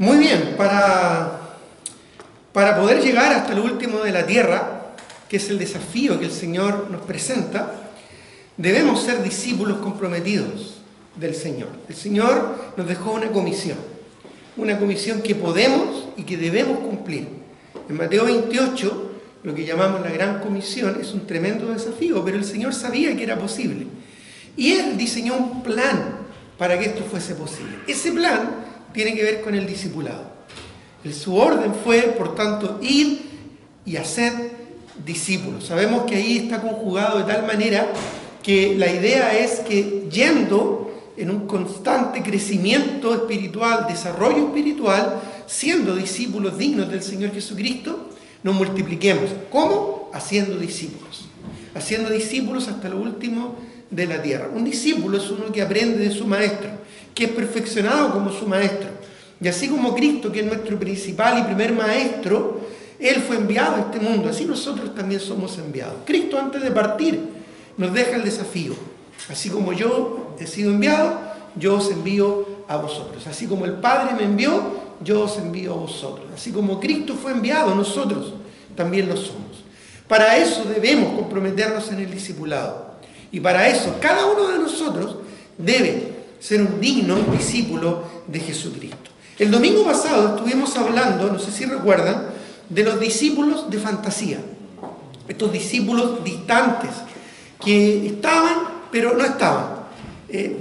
Muy bien, para poder llegar hasta lo último de la tierra, que es el desafío que el Señor nos presenta, debemos ser discípulos comprometidos del Señor. El Señor nos dejó una comisión que podemos y que debemos cumplir. En Mateo 28, lo que llamamos la Gran Comisión es un tremendo desafío, pero el Señor sabía que era posible. Y Él diseñó un plan para que esto fuese posible. Ese plan tiene que ver con el discipulado. Su orden fue, por tanto, ir y hacer discípulos. Sabemos que ahí está conjugado de tal manera que la idea es que yendo en un constante crecimiento espiritual, desarrollo espiritual, siendo discípulos dignos del Señor Jesucristo, nos multipliquemos. ¿Cómo? Haciendo discípulos. Haciendo discípulos hasta lo último de la tierra. Un discípulo es uno que aprende de su maestro, que es perfeccionado como su maestro. Y así como Cristo, que es nuestro principal y primer maestro, Él fue enviado a este mundo, así nosotros también somos enviados. Cristo, antes de partir, nos deja el desafío. Así como yo he sido enviado, yo os envío a vosotros. Así como el Padre me envió, yo os envío a vosotros. Así como Cristo fue enviado, nosotros también lo somos. Para eso debemos comprometernos en el discipulado. Y para eso, cada uno de nosotros debe ser un digno discípulo de Jesucristo. El domingo pasado estuvimos hablando, no sé si recuerdan, de los discípulos de fantasía. Estos discípulos distantes que estaban, pero no estaban.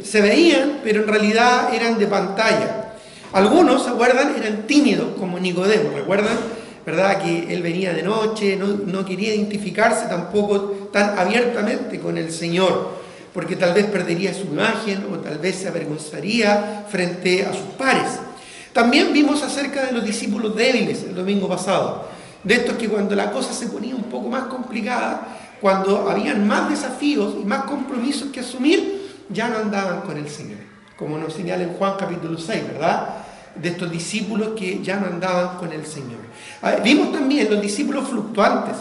Se veían, pero en realidad eran de pantalla. Algunos, ¿se acuerdan? Eran tímidos, como Nicodemo, ¿recuerdan? ¿Verdad? Que él venía de noche, no quería identificarse tampoco tan abiertamente con el Señor, porque tal vez perdería su imagen o tal vez se avergonzaría frente a sus pares. También vimos acerca de los discípulos débiles el domingo pasado, de estos que cuando la cosa se ponía un poco más complicada, cuando habían más desafíos y más compromisos que asumir, ya no andaban con el Señor, como nos señala en Juan capítulo 6, ¿verdad? De estos discípulos que ya no andaban con el Señor. Vimos también los discípulos fluctuantes,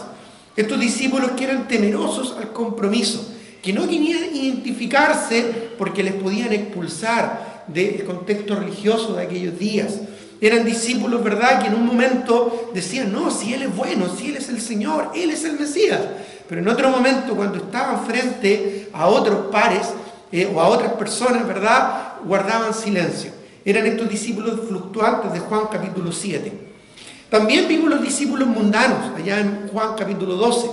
estos discípulos que eran temerosos al compromiso, que no querían identificarse porque les podían expulsar del contexto religioso de aquellos días. Eran discípulos, ¿verdad?, que en un momento decían, no, si Él es bueno, si Él es el Señor, Él es el Mesías. Pero en otro momento, cuando estaban frente a otros pares o a otras personas, ¿verdad?, guardaban silencio. Eran estos discípulos fluctuantes de Juan capítulo 7. También vimos los discípulos mundanos, allá en Juan capítulo 12.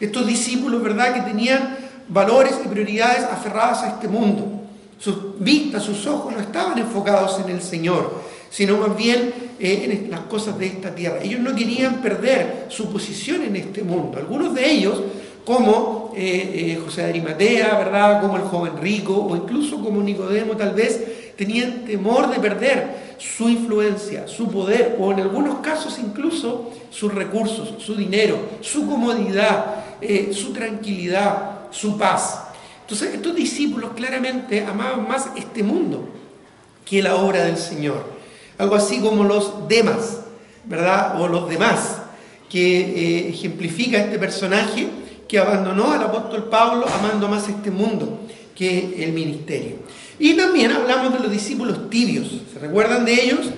Estos discípulos, ¿verdad?, que tenían valores y prioridades aferradas a este mundo. Sus vistas, sus ojos no estaban enfocados en el Señor, sino más bien en las cosas de esta tierra. Ellos no querían perder su posición en este mundo. Algunos de ellos, como José de Arimatea, ¿verdad?, como el joven rico, o incluso como Nicodemo tal vez, tenían temor de perder su influencia, su poder, o en algunos casos incluso sus recursos, su dinero, su comodidad, su tranquilidad, su paz. Entonces, estos discípulos claramente amaban más este mundo que la obra del Señor. Algo así como los demás, ¿verdad? O los demás, que ejemplifica este personaje que abandonó al apóstol Pablo amando más este mundo que el ministerio. Y también hablamos de los discípulos tibios. ¿Se recuerdan de ellos?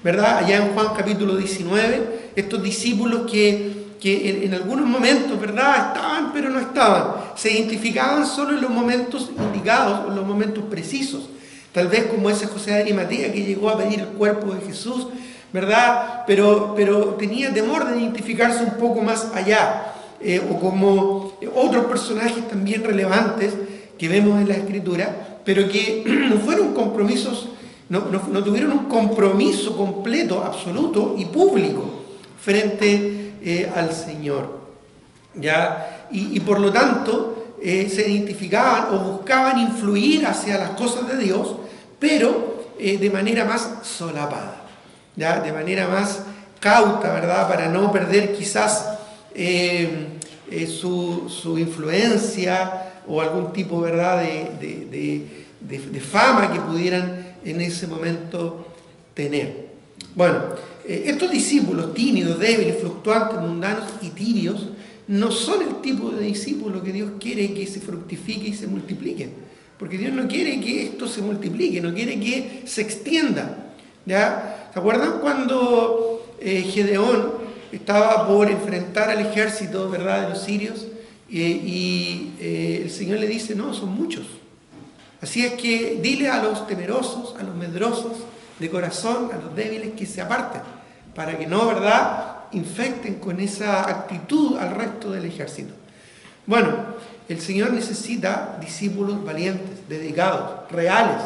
¿Verdad? Allá en Juan capítulo 19, estos discípulos que en algunos momentos, ¿verdad?, estaban pero no estaban. Se identificaban solo en los momentos indicados, en los momentos precisos. Tal vez como ese José de Arimatea que llegó a pedir el cuerpo de Jesús, ¿verdad? Pero tenía temor de identificarse un poco más allá. O como otros personajes también relevantes que vemos en la Escritura, pero que no fueron compromisos, no tuvieron un compromiso completo, absoluto y público frente al Señor, ¿ya? Y por lo tanto se identificaban o buscaban influir hacia las cosas de Dios, pero de manera más solapada, ¿ya? De manera más cauta, ¿verdad?, para no perder quizás su influencia o algún tipo, ¿verdad?, de fama que pudieran en ese momento tener. Bueno, estos discípulos tímidos, débiles, fluctuantes, mundanos y tibios no son el tipo de discípulo que Dios quiere que se fructifique y se multiplique. Porque Dios no quiere que esto se multiplique, no quiere que se extienda, ¿ya? ¿Se acuerdan cuando Gedeón estaba por enfrentar al ejército, ¿verdad?, de los sirios? El Señor le dice, no, son muchos. Así es que dile a los temerosos, a los medrosos de corazón, a los débiles, que se aparten, para que no, ¿verdad?, infecten con esa actitud al resto del ejército. Bueno, el Señor necesita discípulos valientes, dedicados, reales,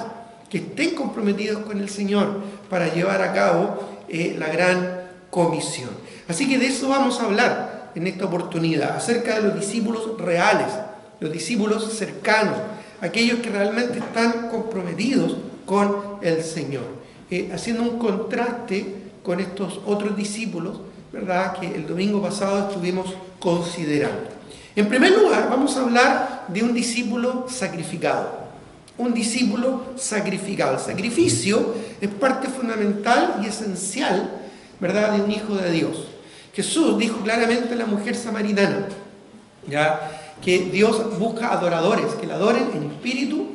que estén comprometidos con el Señor para llevar a cabo la gran comisión. Así que de eso vamos a hablar en esta oportunidad, acerca de los discípulos reales, los discípulos cercanos, aquellos que realmente están comprometidos con el Señor, haciendo un contraste con estos otros discípulos, ¿verdad?, que el domingo pasado estuvimos considerando. En primer lugar, vamos a hablar de un discípulo sacrificado. Un discípulo sacrificado. El sacrificio es parte fundamental y esencial, ¿verdad?, de un hijo de Dios. Jesús dijo claramente a la mujer samaritana, ¿ya?, que Dios busca adoradores, que le adoren en espíritu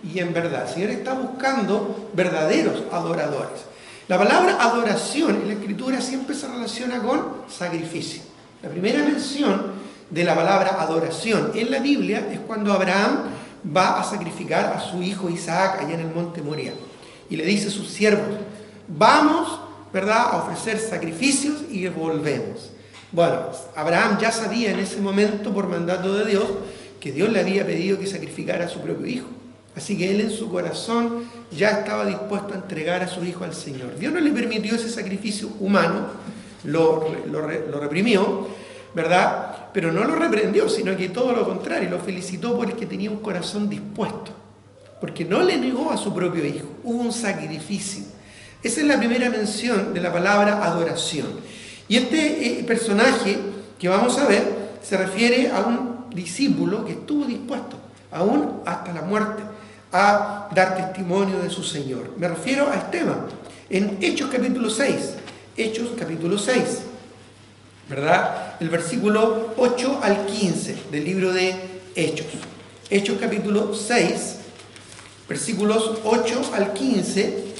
y en verdad. El Señor está buscando verdaderos adoradores. La palabra adoración en la Escritura siempre se relaciona con sacrificio. La primera mención de la palabra adoración en la Biblia es cuando Abraham va a sacrificar a su hijo Isaac allá en el monte Moria. Y le dice a sus siervos, vamos, ¿verdad?, a ofrecer sacrificios y volvemos. Bueno, Abraham ya sabía en ese momento, por mandato de Dios, que Dios le había pedido que sacrificara a su propio hijo. Así que él en su corazón ya estaba dispuesto a entregar a su hijo al Señor. Dios no le permitió ese sacrificio humano, lo reprimió, ¿verdad? Pero no lo reprendió, sino que todo lo contrario, lo felicitó porque tenía un corazón dispuesto, porque no le negó a su propio hijo, hubo un sacrificio. Esa es la primera mención de la palabra adoración. Y este personaje que vamos a ver se refiere a un discípulo que estuvo dispuesto, aún hasta la muerte, a dar testimonio de su Señor. Me refiero a Esteban, en Hechos capítulo 6, Hechos capítulo 6, ¿verdad? El versículo 8 al 15 del libro de Hechos. Hechos capítulo 6, versículos 8 al 15.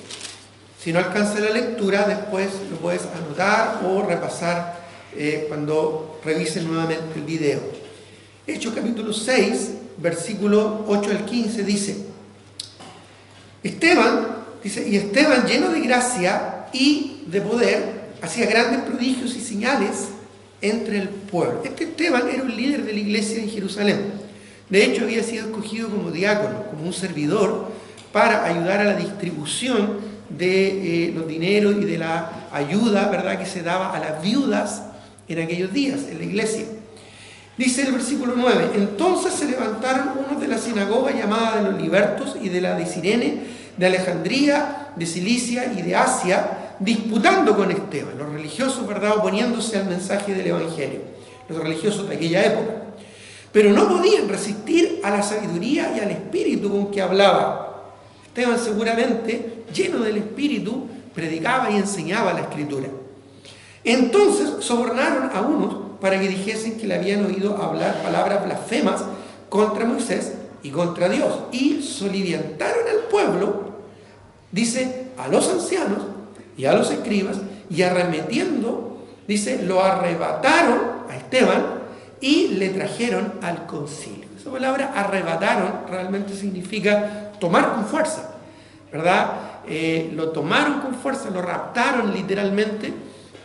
Si no alcanza la lectura, después lo puedes anotar o repasar cuando revisen nuevamente el video. Hechos capítulo 6, versículo 8 al 15 dice, y Esteban, lleno de gracia y de poder, hacía grandes prodigios y señales entre el pueblo. Este Esteban era un líder de la iglesia en Jerusalén. De hecho, había sido escogido como diácono, como un servidor, para ayudar a la distribución de los dineros y de la ayuda, ¿verdad?, que se daba a las viudas en aquellos días en la iglesia. Dice el versículo 9, entonces se levantaron unos de la sinagoga llamada de los libertos y de la de Cirene, de Alejandría, de Cilicia y de Asia, disputando con Esteban, los religiosos, ¿verdad?, oponiéndose al mensaje del evangelio, los religiosos de aquella época. Pero no podían resistir a la sabiduría y al espíritu con que hablaba. Esteban, seguramente lleno del espíritu, predicaba y enseñaba la escritura. Entonces sobornaron a unos para que dijesen que le habían oído hablar palabras blasfemas contra Moisés y contra Dios, y soliviantaron al pueblo, dice, a los ancianos y a los escribas, y arremetiendo, dice, lo arrebataron a Esteban y le trajeron al concilio. Esa palabra arrebataron realmente significa tomar con fuerza, ¿verdad? Lo tomaron con fuerza, lo raptaron literalmente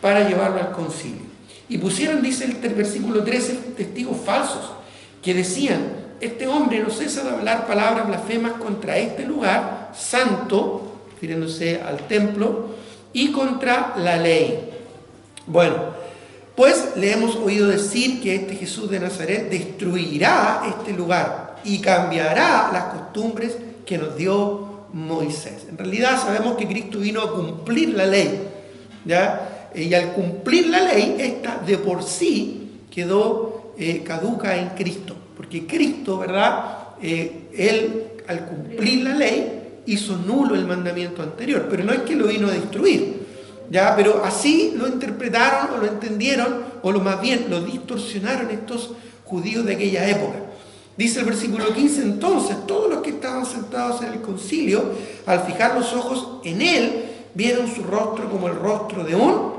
para llevarlo al concilio. Y pusieron, dice el versículo 13, testigos falsos que decían, este hombre no cesa de hablar palabras blasfemas contra este lugar santo, refiriéndose al templo, y contra la ley. Bueno, pues le hemos oído decir que este Jesús de Nazaret destruirá este lugar y cambiará las costumbres que nos dio Moisés. En realidad sabemos que Cristo vino a cumplir la ley, ¿ya? Y al cumplir la ley, esta de por sí quedó caduca en Cristo. Porque Cristo, ¿verdad? Él al cumplir la ley hizo nulo el mandamiento anterior. Pero no es que lo vino a destruir, ¿ya? Pero así lo interpretaron o lo entendieron, o lo más bien lo distorsionaron estos judíos de aquella época. Dice el versículo 15, entonces todos los que estaban sentados en el concilio, al fijar los ojos en él, vieron su rostro como el rostro de un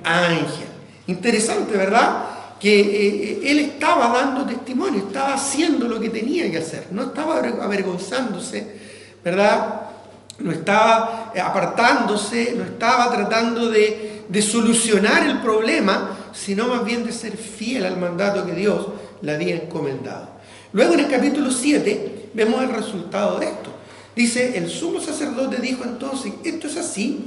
ángel. Interesante, ¿verdad? Que él estaba dando testimonio, estaba haciendo lo que tenía que hacer, no estaba avergonzándose, ¿verdad? No estaba apartándose, no estaba tratando de solucionar el problema, sino más bien de ser fiel al mandato que Dios le había encomendado. Luego en el capítulo 7 vemos el resultado de esto. Dice, el sumo sacerdote dijo entonces, esto es así,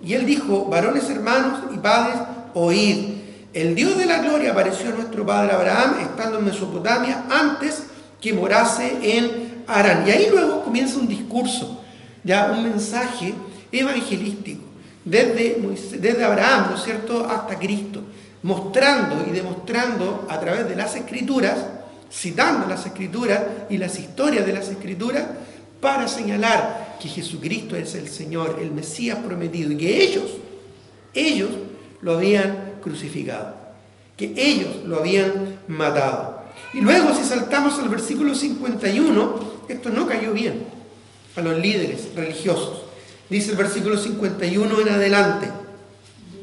y él dijo, varones hermanos y padres, oíd. El Dios de la gloria apareció a nuestro padre Abraham estando en Mesopotamia antes que morase en Harán. Y ahí luego comienza un discurso, ya un mensaje evangelístico, desde Abraham, ¿no es cierto?, hasta Cristo, mostrando y demostrando a través de las Escrituras, citando las Escrituras y las historias de las Escrituras, para señalar que Jesucristo es el Señor, el Mesías prometido, y que ellos lo habían crucificado, que ellos lo habían matado. Y luego, si saltamos al versículo 51, esto no cayó bien a los líderes religiosos. Dice el versículo 51 en adelante,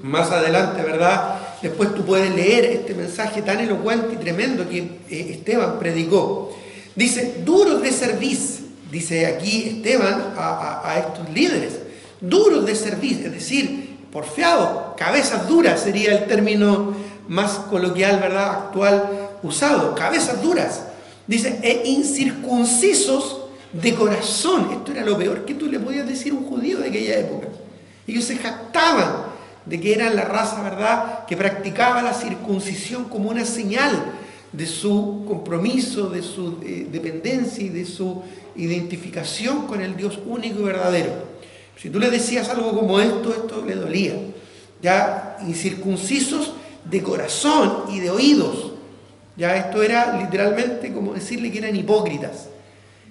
más adelante, ¿verdad? Después tú puedes leer este mensaje tan elocuente y tremendo que Esteban predicó. Dice, duros de cerviz, dice aquí Esteban a estos líderes, duros de cerviz, es decir, porfiados, cabezas duras sería el término más coloquial, ¿verdad?, actual usado, cabezas duras. Dice, e incircuncisos de corazón. Esto era lo peor que tú le podías decir a un judío de aquella época. Ellos se jactaban de que eran la raza, ¿verdad?, que practicaba la circuncisión como una señal de su compromiso, de su dependencia y de su identificación con el Dios único y verdadero. Si tú le decías algo como esto le dolía. Ya, incircuncisos de corazón y de oídos. Ya, esto era literalmente como decirle que eran hipócritas.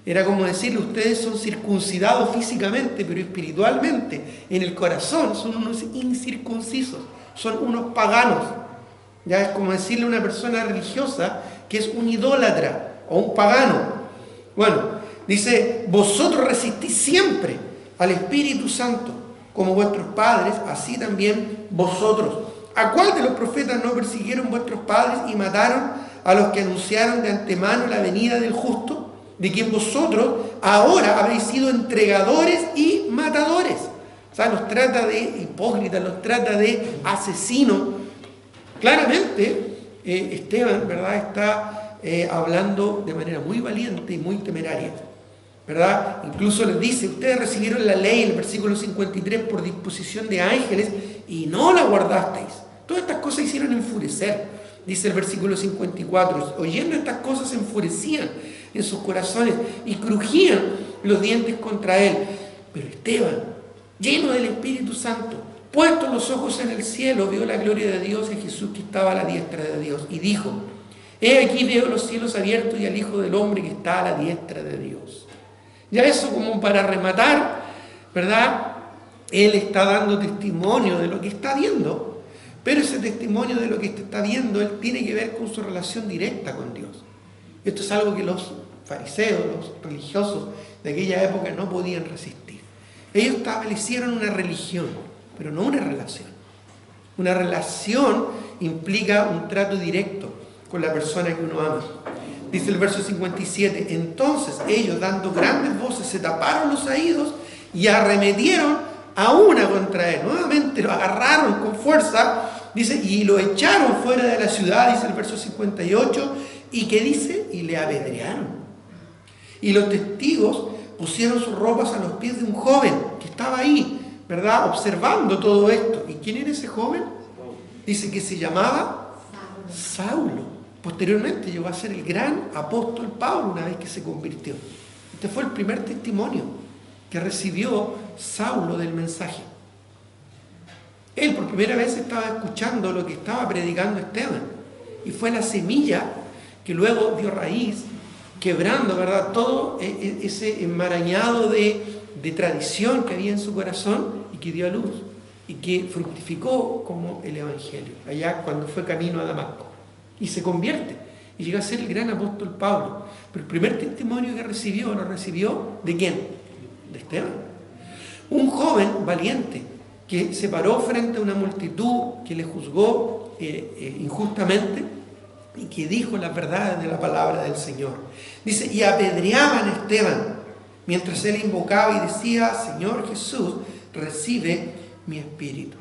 Era como decirle, ustedes son circuncidados físicamente, pero espiritualmente, en el corazón, son unos incircuncisos, son unos paganos. Ya, es como decirle a una persona religiosa que es un idólatra o un pagano. Bueno, dice, vosotros resistís siempre al Espíritu Santo, como vuestros padres, así también vosotros. ¿A cuál de los profetas no persiguieron vuestros padres y mataron a los que anunciaron de antemano la venida del justo, de quien vosotros ahora habéis sido entregadores y matadores? O sea, los trata de hipócritas, los trata de asesinos. Claramente, Esteban, ¿verdad?, está hablando de manera muy valiente y muy temeraria, ¿verdad? Incluso les dice, ustedes recibieron la ley en el versículo 53 por disposición de ángeles y no la guardasteis. Todas estas cosas hicieron enfurecer, dice el versículo 54. Oyendo estas cosas se enfurecían en sus corazones y crujían los dientes contra él. Pero Esteban, lleno del Espíritu Santo, puestos los ojos en el cielo, vio la gloria de Dios y Jesús que estaba a la diestra de Dios. Y dijo, he aquí veo los cielos abiertos y al Hijo del Hombre que está a la diestra de Dios. Ya eso como para rematar, ¿verdad? Él está dando testimonio de lo que está viendo, pero ese testimonio de lo que está viendo, él tiene que ver con su relación directa con Dios. Esto es algo que los fariseos, los religiosos de aquella época no podían resistir. Ellos establecieron una religión, pero no una relación. Una relación implica un trato directo con la persona que uno ama. Dice el verso 57, entonces ellos, dando grandes voces, se taparon los oídos y arremetieron a una contra él. Nuevamente lo agarraron con fuerza, dice, y lo echaron fuera de la ciudad, dice el verso 58, y ¿qué dice? Y le apedrearon. Y los testigos pusieron sus ropas a los pies de un joven que estaba ahí, ¿verdad?, observando todo esto. ¿Y quién era ese joven? Dice que se llamaba Saulo. Posteriormente llegó a ser el gran apóstol Pablo una vez que se convirtió. Este fue el primer testimonio que recibió Saulo del mensaje. Él por primera vez estaba escuchando lo que estaba predicando Esteban. Y fue la semilla que luego dio raíz, quebrando, ¿verdad?, todo ese enmarañado de tradición que había en su corazón y que dio a luz y que fructificó como el Evangelio, allá cuando fue camino a Damasco. Y se convierte y llega a ser el gran apóstol Pablo. Pero el primer testimonio que recibió, ¿lo recibió de quién? De Esteban. Un joven valiente que se paró frente a una multitud que le juzgó injustamente y que dijo las verdades de la palabra del Señor. Dice, y apedreaban a Esteban mientras él invocaba y decía, Señor Jesús, recibe mi espíritu.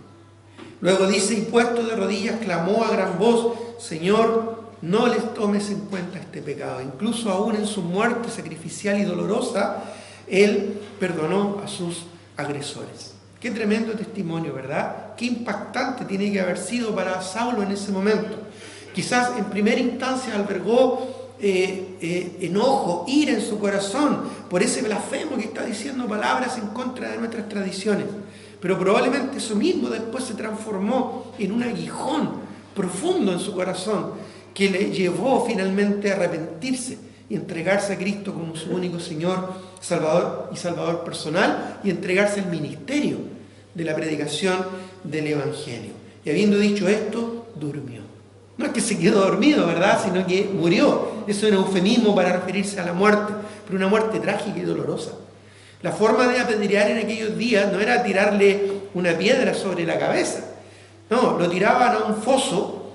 Luego dice, y puesto de rodillas, clamó a gran voz, Señor, no les tomes en cuenta este pecado. Incluso aún en su muerte sacrificial y dolorosa, él perdonó a sus agresores. Qué tremendo testimonio, ¿verdad? Qué impactante tiene que haber sido para Saulo en ese momento. Quizás en primera instancia albergó enojo, ira en su corazón por ese blasfemo que está diciendo palabras en contra de nuestras tradiciones. Pero probablemente eso mismo después se transformó en un aguijón profundo en su corazón que le llevó finalmente a arrepentirse y entregarse a Cristo como su único Señor, Salvador y Salvador personal, y entregarse al ministerio de la predicación del Evangelio. Y habiendo dicho esto, durmió. No es que se quedó dormido, ¿verdad? Sino que murió. Eso es un eufemismo para referirse a la muerte, pero una muerte trágica y dolorosa. La forma de apedrear en aquellos días no era tirarle una piedra sobre la cabeza. No, lo tiraban a un foso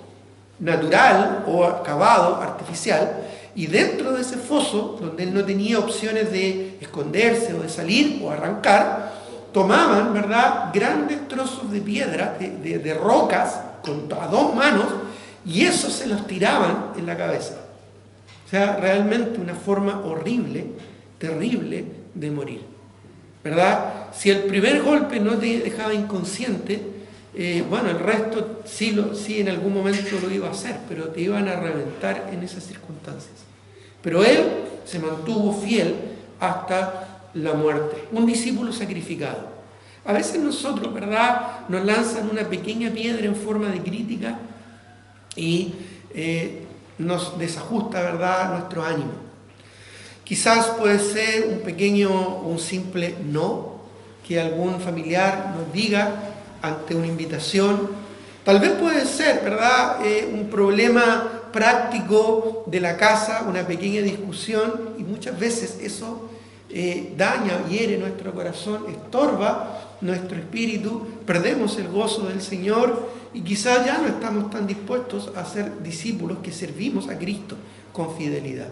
natural o cavado, artificial, y dentro de ese foso, donde él no tenía opciones de esconderse o de salir o arrancar, tomaban, ¿verdad?, grandes trozos de piedra, de rocas, a dos manos, y eso se los tiraban en la cabeza. O sea, realmente una forma horrible, terrible de morir, ¿verdad? Si el primer golpe no te dejaba inconsciente, bueno, el resto sí en algún momento lo iba a hacer, pero te iban a reventar en esas circunstancias. Pero él se mantuvo fiel hasta la muerte, un discípulo sacrificado. A veces nosotros, ¿verdad?, nos lanzan una pequeña piedra en forma de crítica y nos desajusta, ¿verdad?, nuestro ánimo. Quizás puede ser un pequeño o un simple no que algún familiar nos diga ante una invitación. Tal vez puede ser, ¿verdad?, un problema práctico de la casa, una pequeña discusión, y muchas veces eso daña, hiere nuestro corazón, estorba nuestro espíritu, perdemos el gozo del Señor y quizás ya no estamos tan dispuestos a ser discípulos que servimos a Cristo con fidelidad.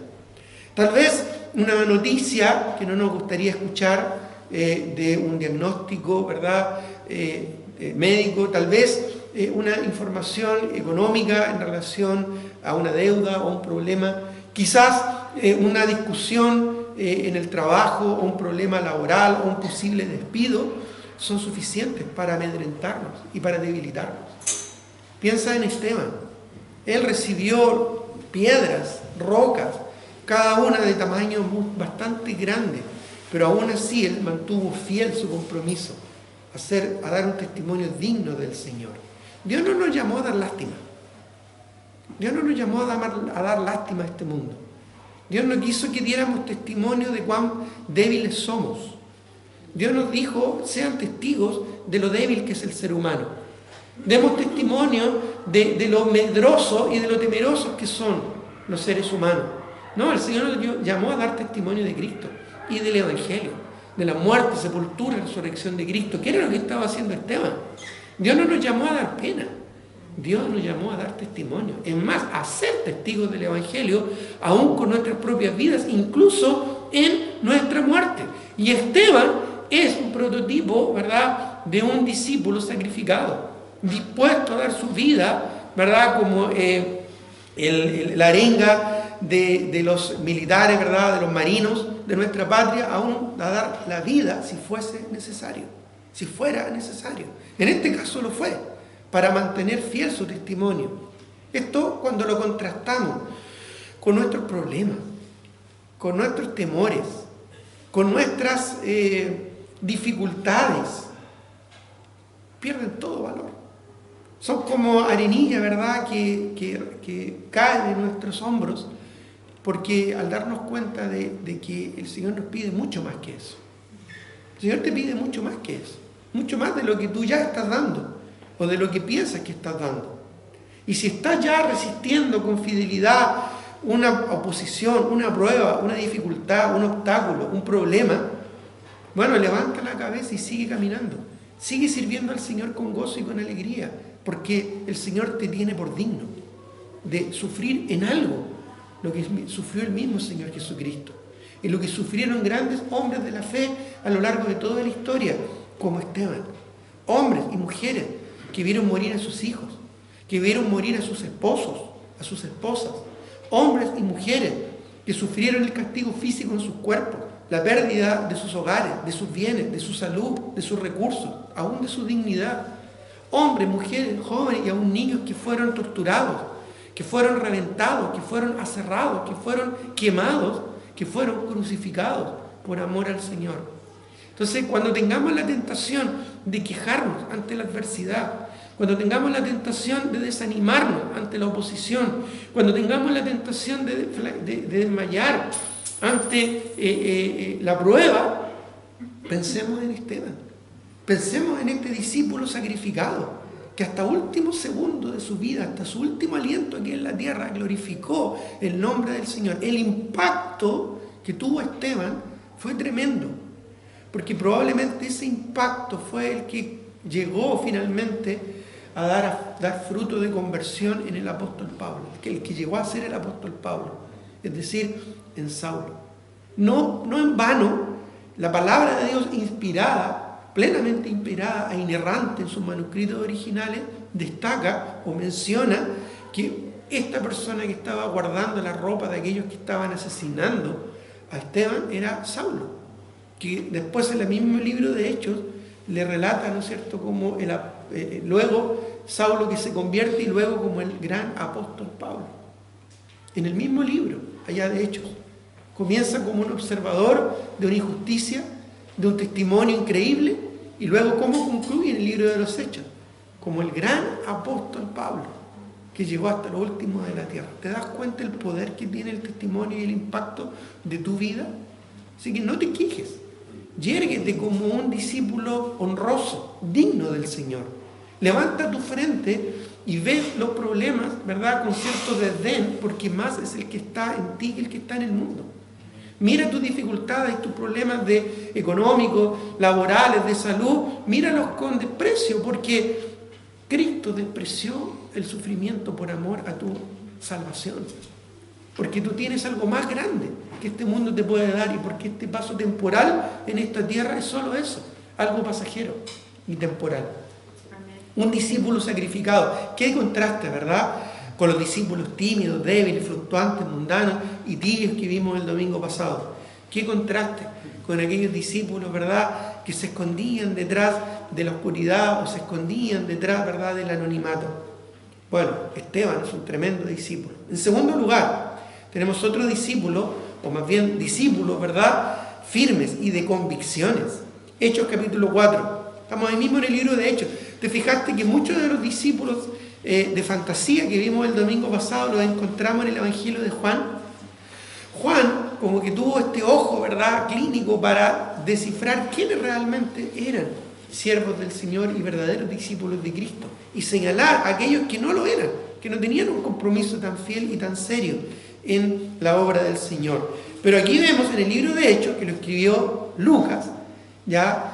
Tal vez una noticia que no nos gustaría escuchar de un diagnóstico, ¿verdad?, médico, tal vez una información económica en relación a una deuda o un problema, quizás una discusión en el trabajo o un problema laboral o un posible despido, son suficientes para amedrentarnos y para debilitarnos. Piensa en Esteban. Él recibió piedras, rocas, cada una de tamaño bastante grande, pero aún así él mantuvo fiel su compromiso a dar un testimonio digno del Señor. Dios no nos llamó a dar lástima. Dios no nos llamó a dar lástima a este mundo. Dios no quiso que diéramos testimonio de cuán débiles somos. Dios nos dijo, sean testigos de lo débil que es el ser humano. Demos testimonio de lo medroso y de lo temerosos que son los seres humanos. No, el Señor nos llamó a dar testimonio de Cristo y del Evangelio, de la muerte, sepultura y resurrección de Cristo. ¿Qué era lo que estaba haciendo Esteban? Dios no nos llamó a dar pena. Dios nos llamó a dar testimonio. Es más, a ser testigos del Evangelio, aún con nuestras propias vidas, incluso en nuestra muerte. Y Esteban es un prototipo, ¿verdad?, de un discípulo sacrificado, dispuesto a dar su vida, ¿verdad?, como la arenga de los militares, ¿verdad?, de los marinos de nuestra patria, aún a dar la vida si fuese necesario, si fuera necesario. En este caso lo fue, para mantener fiel su testimonio. Esto cuando lo contrastamos con nuestros problemas, con nuestros temores, con nuestras dificultades, pierden todo valor. Son como arenilla, ¿verdad?, que cae de nuestros hombros, porque al darnos cuenta de que el Señor nos pide mucho más que eso. El Señor te pide mucho más que eso, mucho más de lo que tú ya estás dando o de lo que piensas que estás dando. Y si estás ya resistiendo con fidelidad una oposición, una prueba, una dificultad, un obstáculo, un problema, bueno, levanta la cabeza y sigue caminando. Sigue sirviendo al Señor con gozo y con alegría, porque el Señor te tiene por digno de sufrir en algo lo que sufrió el mismo Señor Jesucristo y lo que sufrieron grandes hombres de la fe a lo largo de toda la historia, como Esteban. Hombres y mujeres que vieron morir a sus hijos, que vieron morir a sus esposos, a sus esposas. Hombres y mujeres que sufrieron el castigo físico en sus cuerpos, la pérdida de sus hogares, de sus bienes, de su salud, de sus recursos, aún de su dignidad. Hombres, mujeres, jóvenes y aún niños que fueron torturados, que fueron reventados, que fueron aserrados, que fueron quemados, que fueron crucificados por amor al Señor. Entonces, cuando tengamos la tentación de quejarnos ante la adversidad, cuando tengamos la tentación de desanimarnos ante la oposición, cuando tengamos la tentación de desmayar ante la prueba, pensemos en Esteban, pensemos en este discípulo sacrificado, que hasta último segundo de su vida, hasta su último aliento aquí en la tierra, glorificó el nombre del Señor. El impacto que tuvo Esteban fue tremendo, porque probablemente ese impacto fue el que llegó finalmente a dar fruto de conversión en el apóstol Pablo, el que llegó a ser el apóstol Pablo, es decir, en Saulo. No en vano, la palabra de Dios inspirada, plenamente inspirada e inerrante en sus manuscritos originales, destaca o menciona que esta persona que estaba guardando la ropa de aquellos que estaban asesinando a Esteban era Saulo, que después en el mismo libro de Hechos le relata, ¿no es cierto?, como luego Saulo que se convierte y luego como el gran apóstol Pablo. En el mismo libro, allá de Hechos, comienza como un observador de una injusticia, de un testimonio increíble, y luego cómo concluye en el libro de los Hechos, como el gran apóstol Pablo, que llegó hasta lo último de la tierra. ¿Te das cuenta el poder que tiene el testimonio y el impacto de tu vida? Así que no te quejes, yérguete como un discípulo honroso, digno del Señor. Levanta tu frente y ves los problemas, ¿verdad?, con cierto desdén, porque más es el que está en ti que el que está en el mundo. Mira tus dificultades y tus problemas económicos, laborales, de salud, míralos con desprecio, porque Cristo despreció el sufrimiento por amor a tu salvación. Porque tú tienes algo más grande que este mundo te puede dar, y porque este paso temporal en esta tierra es solo eso, algo pasajero y temporal. Un discípulo sacrificado. Qué contraste, ¿verdad?, con los discípulos tímidos, débiles, fluctuantes, mundanos y tibios que vimos el domingo pasado. Qué contraste con aquellos discípulos, ¿verdad?, que se escondían detrás de la oscuridad o se escondían detrás, ¿verdad?, del anonimato. Bueno, Esteban es un tremendo discípulo. En segundo lugar, tenemos otro discípulo, o más bien discípulos, ¿verdad?, firmes y de convicciones. Hechos capítulo 4. Estamos ahí mismo en el libro de Hechos. ¿Te fijaste que muchos de los discípulos de fantasía que vimos el domingo pasado los encontramos en el Evangelio de Juan? Juan como que tuvo este ojo, ¿verdad?, clínico para descifrar quiénes realmente eran siervos del Señor y verdaderos discípulos de Cristo, y señalar a aquellos que no lo eran, que no tenían un compromiso tan fiel y tan serio en la obra del Señor. Pero aquí vemos en el libro de Hechos, que lo escribió Lucas, ya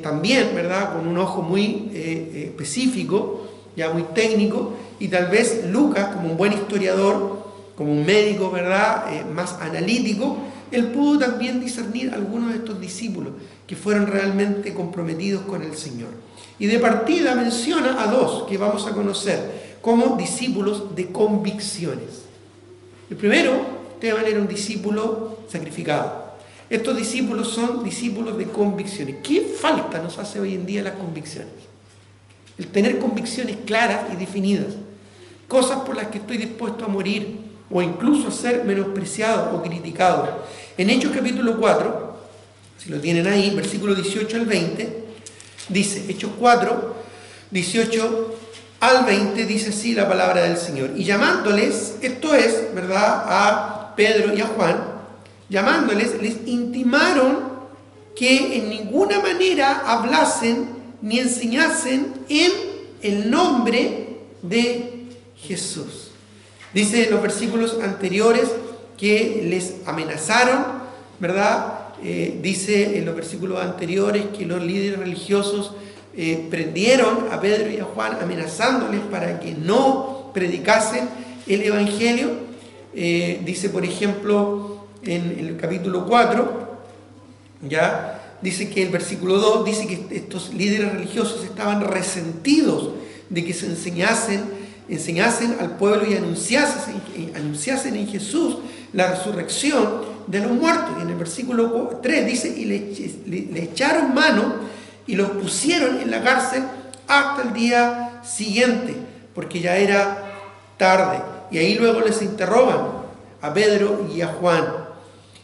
también, ¿verdad?, con un ojo muy específico, ya muy técnico, y tal vez Lucas, como un buen historiador, como un médico, ¿verdad?, más analítico, él pudo también discernir algunos de estos discípulos que fueron realmente comprometidos con el Señor. Y de partida menciona a dos que vamos a conocer como discípulos de convicciones. El primero, Esteban, era un discípulo sacrificado. Estos discípulos son discípulos de convicciones. ¿Qué falta nos hace hoy en día las convicciones? El tener convicciones claras y definidas. Cosas por las que estoy dispuesto a morir o incluso a ser menospreciado o criticado. En Hechos capítulo 4, si lo tienen ahí, versículo 18 al 20, dice, Hechos 4, 18 al 20, dice así la palabra del Señor. Y llamándoles, esto es, ¿verdad?, a Pedro y a Juan, llamándoles, les intimaron que en ninguna manera hablasen ni enseñasen en el nombre de Jesús. Dice en los versículos anteriores que les amenazaron, ¿verdad? Dice en los versículos anteriores que los líderes religiosos prendieron a Pedro y a Juan amenazándoles para que no predicasen el Evangelio. Dice, por ejemplo, en el capítulo 4, ya dice que el versículo 2 dice que estos líderes religiosos estaban resentidos de que se enseñasen al pueblo y anunciasen en Jesús la resurrección de los muertos. Y en el versículo 3 dice, y le echaron mano y los pusieron en la cárcel hasta el día siguiente, porque ya era tarde. Y ahí luego les interrogan a Pedro y a Juan.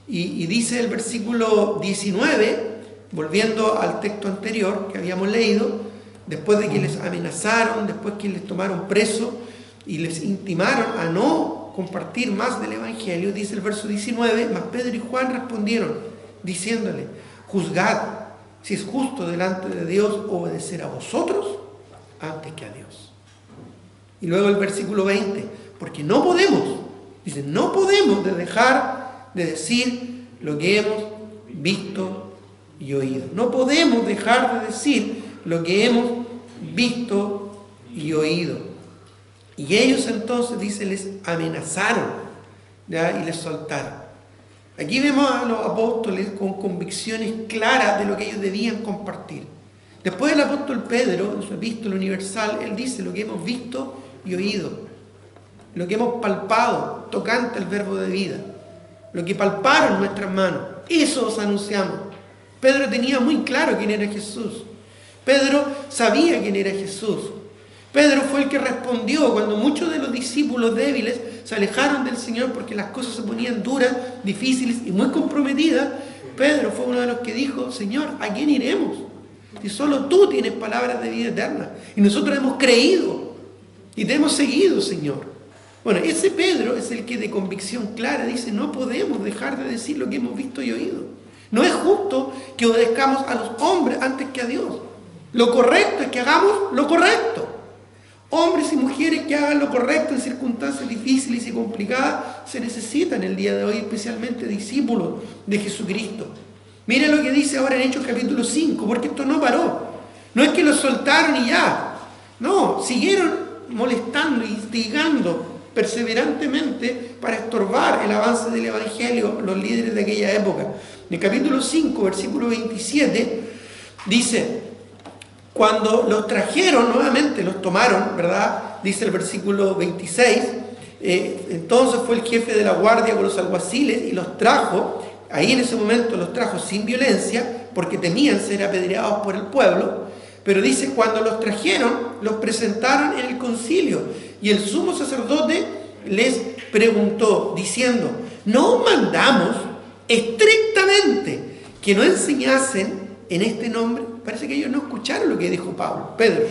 Y dice el versículo 19, volviendo al texto anterior que habíamos leído, después de que les amenazaron, después que les tomaron preso y les intimaron a no compartir más del Evangelio, dice el verso 19, mas Pedro y Juan respondieron, diciéndole, juzgad si es justo delante de Dios obedecer a vosotros antes que a Dios. Y luego el versículo 20, porque no podemos, dice, no podemos dejar de decir lo que hemos visto y oído. No podemos dejar de decir lo que hemos visto y oído. Y ellos entonces, dice, les amenazaron, ¿ya? Y les soltaron. Aquí vemos a los apóstoles con convicciones claras de lo que ellos debían compartir. Después el apóstol Pedro, en su epístola universal, él dice lo que hemos visto y oído, lo que hemos palpado, tocante al verbo de vida, lo que palparon nuestras manos, eso os anunciamos. Pedro tenía muy claro quién era Jesús. Pedro sabía quién era Jesús. Pedro fue el que respondió cuando muchos de los discípulos débiles se alejaron del Señor porque las cosas se ponían duras, difíciles y muy comprometidas. Pedro fue uno de los que dijo, Señor, ¿a quién iremos? Si solo tú tienes palabras de vida eterna. Y nosotros hemos creído y te hemos seguido, Señor. Bueno, ese Pedro es el que de convicción clara dice, no podemos dejar de decir lo que hemos visto y oído. No es justo que obedezcamos a los hombres antes que a Dios. Lo correcto es que hagamos lo correcto. Hombres y mujeres que hagan lo correcto en circunstancias difíciles y complicadas se necesitan el día de hoy, especialmente discípulos de Jesucristo. Mira lo que dice ahora en Hechos capítulo 5, porque esto no paró. No es que los soltaron y ya. No, siguieron molestando, instigando perseverantemente para estorbar el avance del Evangelio los líderes de aquella época. En el capítulo 5, versículo 27, dice, cuando los trajeron nuevamente, los tomaron, ¿verdad? Dice el versículo 26, entonces fue el jefe de la guardia con los alguaciles y los trajo, ahí en ese momento los trajo sin violencia, porque temían ser apedreados por el pueblo, pero dice, cuando los trajeron, los presentaron en el concilio, y el sumo sacerdote les preguntó, diciendo, ¿no mandamos estrictamente que no enseñasen en este nombre? Parece que ellos no escucharon lo que dijo Pedro,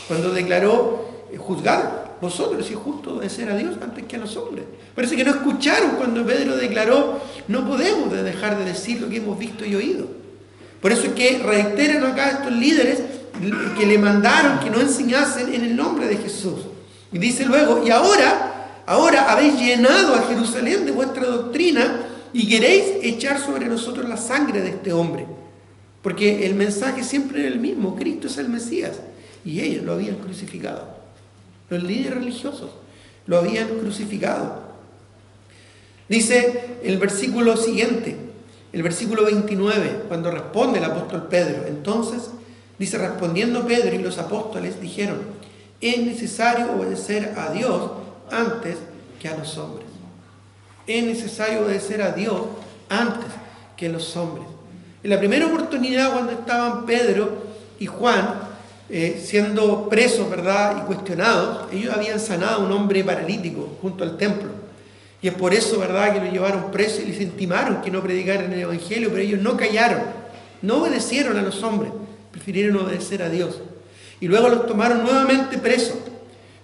cuando declaró, juzgad vosotros si es justo obedecer a Dios antes que a los hombres. Parece que no escucharon cuando Pedro declaró, no podemos dejar de decir lo que hemos visto y oído. Por eso es que reiteran acá estos líderes que le mandaron que no enseñasen en el nombre de Jesús. Y dice luego, y ahora habéis llenado a Jerusalén de vuestra doctrina y queréis echar sobre nosotros la sangre de este hombre. Porque el mensaje siempre era el mismo, Cristo es el Mesías. Y ellos lo habían crucificado. Los líderes religiosos lo habían crucificado. Dice el versículo siguiente, el versículo 29, cuando responde el apóstol Pedro. Entonces, dice, respondiendo Pedro y los apóstoles dijeron, es necesario obedecer a Dios antes que a los hombres. Es necesario obedecer a Dios antes que a los hombres. En la primera oportunidad, cuando estaban Pedro y Juan siendo presos, ¿verdad?, y cuestionados, ellos habían sanado a un hombre paralítico junto al templo. Y es por eso, ¿verdad?, que lo llevaron preso y les intimaron que no predicaran el Evangelio, pero ellos no callaron, no obedecieron a los hombres, prefirieron obedecer a Dios. Y luego los tomaron nuevamente presos.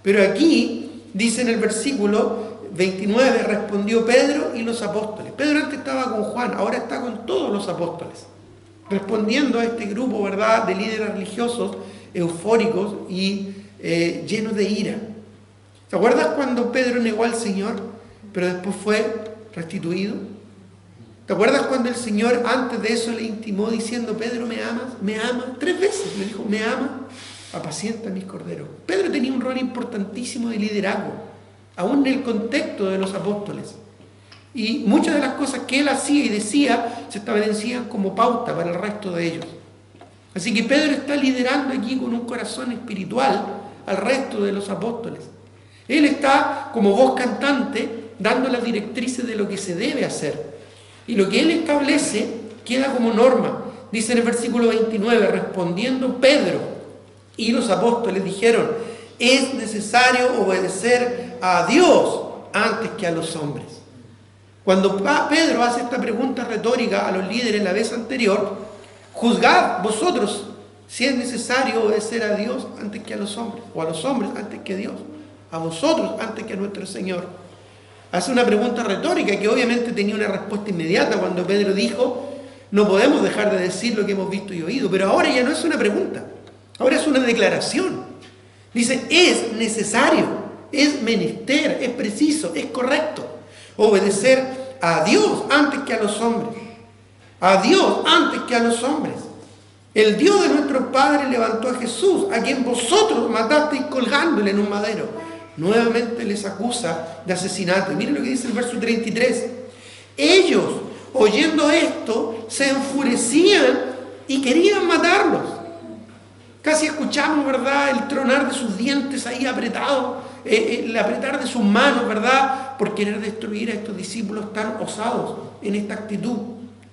Pero aquí, dice en el versículo 29, respondió Pedro y los apóstoles. Pedro antes estaba con Juan, ahora está con todos los apóstoles, respondiendo a este grupo, ¿verdad?, de líderes religiosos eufóricos y llenos de ira. ¿Se acuerdas cuando Pedro negó al Señor, pero después fue restituido? ¿Te acuerdas cuando el Señor antes de eso le intimó diciendo, Pedro, ¿me amas? ¿Me amas? 3 veces le dijo, ¿me amas? Apacienta mis corderos. Pedro tenía un rol importantísimo de liderazgo, aún en el contexto de los apóstoles. Y muchas de las cosas que él hacía y decía se establecían como pauta para el resto de ellos. Así que Pedro está liderando aquí con un corazón espiritual al resto de los apóstoles. Él está como voz cantante dando las directrices de lo que se debe hacer. Y lo que él establece queda como norma. Dice en el versículo 29, respondiendo Pedro y los apóstoles dijeron, es necesario obedecer a Dios antes que a los hombres. Cuando Pedro hace esta pregunta retórica a los líderes la vez anterior, juzgad vosotros si es necesario obedecer a Dios antes que a los hombres, o a los hombres antes que a Dios, a vosotros antes que a nuestro Señor. Hace una pregunta retórica que obviamente tenía una respuesta inmediata cuando Pedro dijo, no podemos dejar de decir lo que hemos visto y oído, pero ahora ya no es una pregunta, ahora es una declaración. Dice, es necesario, es menester, es preciso, es correcto obedecer a Dios antes que a los hombres. A Dios antes que a los hombres. El Dios de nuestros padres levantó a Jesús, a quien vosotros matasteis colgándole en un madero. Nuevamente les acusa de asesinato. Y miren lo que dice el verso 33. Ellos, oyendo esto, se enfurecían y querían matarlos. Casi escuchamos, ¿verdad?, el tronar de sus dientes ahí apretados, el apretar de sus manos, ¿verdad?, por querer destruir a estos discípulos tan osados en esta actitud.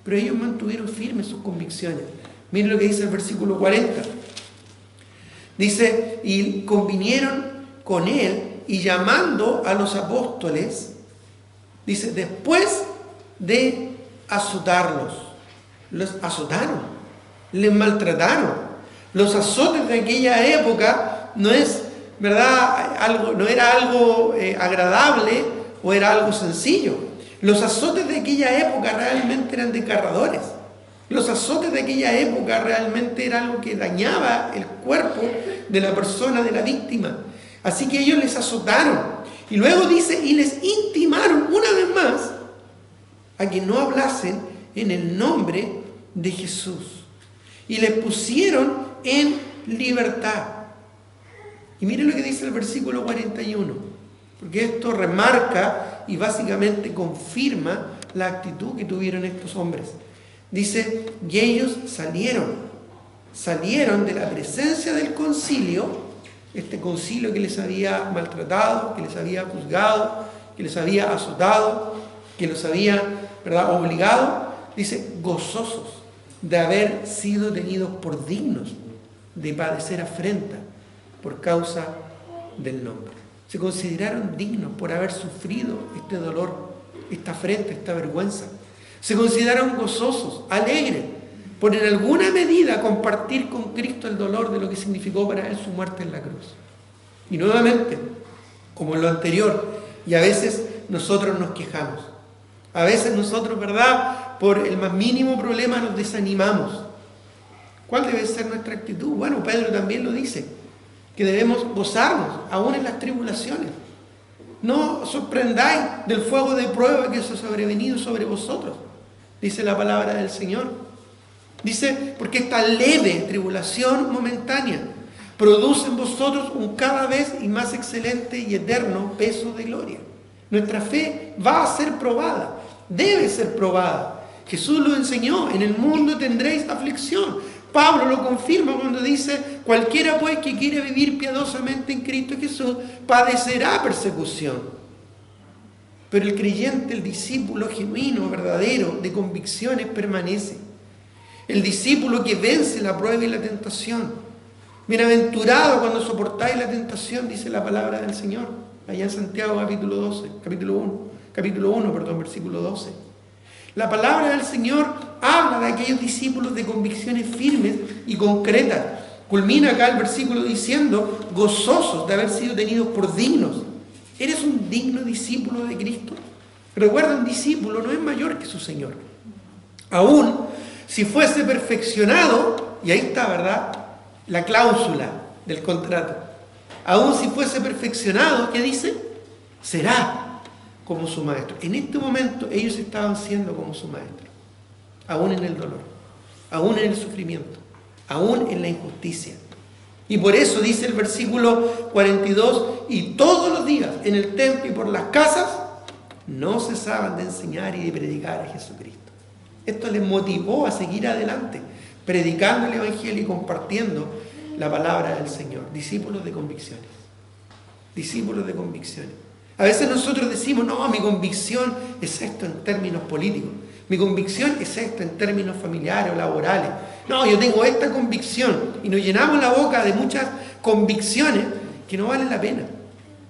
Pero ellos mantuvieron firmes sus convicciones. Miren lo que dice el versículo 40. Dice, y convinieron con él y llamando a los apóstoles, dice, después de azotarlos, los azotaron, les maltrataron. Los azotes de aquella época no es, ¿verdad?, no era algo agradable o era algo sencillo. Los azotes de aquella época realmente eran desgarradores. Los azotes de aquella época realmente era algo que dañaba el cuerpo de la persona, de la víctima. Así que ellos les azotaron. Y luego dice, y les intimaron una vez más a que no hablasen en el nombre de Jesús. Y les pusieron en libertad. Y miren lo que dice el versículo 41. Porque esto remarca y básicamente confirma la actitud que tuvieron estos hombres. Dice, y ellos salieron de la presencia del concilio, este concilio que les había maltratado, que les había juzgado, que les había azotado, que los había, ¿verdad?, obligado, dice, gozosos de haber sido tenidos por dignos de padecer afrenta por causa del nombre. Se consideraron dignos por haber sufrido este dolor, esta afrenta, esta vergüenza. Se consideraron gozosos, alegres, por en alguna medida compartir con Cristo el dolor de lo que significó para Él su muerte en la cruz. Y nuevamente, como en lo anterior, y a veces nosotros nos quejamos. A veces nosotros, ¿verdad?, por el más mínimo problema nos desanimamos. ¿Cuál debe ser nuestra actitud? Bueno, Pedro también lo dice, que debemos gozarnos aún en las tribulaciones. No os sorprendáis del fuego de prueba que os ha sobrevenido sobre vosotros, dice la palabra del Señor. Dice, porque esta leve tribulación momentánea produce en vosotros un cada vez y más excelente y eterno peso de gloria. Nuestra fe va a ser probada, debe ser probada. Jesús lo enseñó, en el mundo tendréis aflicción. Pablo lo confirma cuando dice, cualquiera pues que quiere vivir piadosamente en Cristo Jesús, padecerá persecución. Pero el creyente, el discípulo genuino, verdadero, de convicciones permanece. El discípulo que vence la prueba y la tentación. Bienaventurado cuando soportáis la tentación, dice la palabra del Señor. Allá en Santiago capítulo 1, versículo 12. La palabra del Señor habla de aquellos discípulos de convicciones firmes y concretas. Culmina acá el versículo diciendo, gozosos de haber sido tenidos por dignos. ¿Eres un digno discípulo de Cristo? Recuerda, un discípulo no es mayor que su Señor. Aún si fuese perfeccionado, y ahí está, ¿verdad?, la cláusula del contrato. Aún si fuese perfeccionado, ¿qué dice? Será como su maestro. En este momento ellos estaban siendo como su maestro, aún en el dolor, aún en el sufrimiento, aún en la injusticia. Y por eso dice el versículo 42, y todos los días en el templo y por las casas no cesaban de enseñar y de predicar a Jesucristo. Esto les motivó a seguir adelante, predicando el Evangelio y compartiendo la palabra del Señor. Discípulos de convicciones. Discípulos de convicciones. A veces nosotros decimos, no, mi convicción es esto en términos políticos. Mi convicción es esto en términos familiares o laborales. No, yo tengo esta convicción. Y nos llenamos la boca de muchas convicciones que no valen la pena.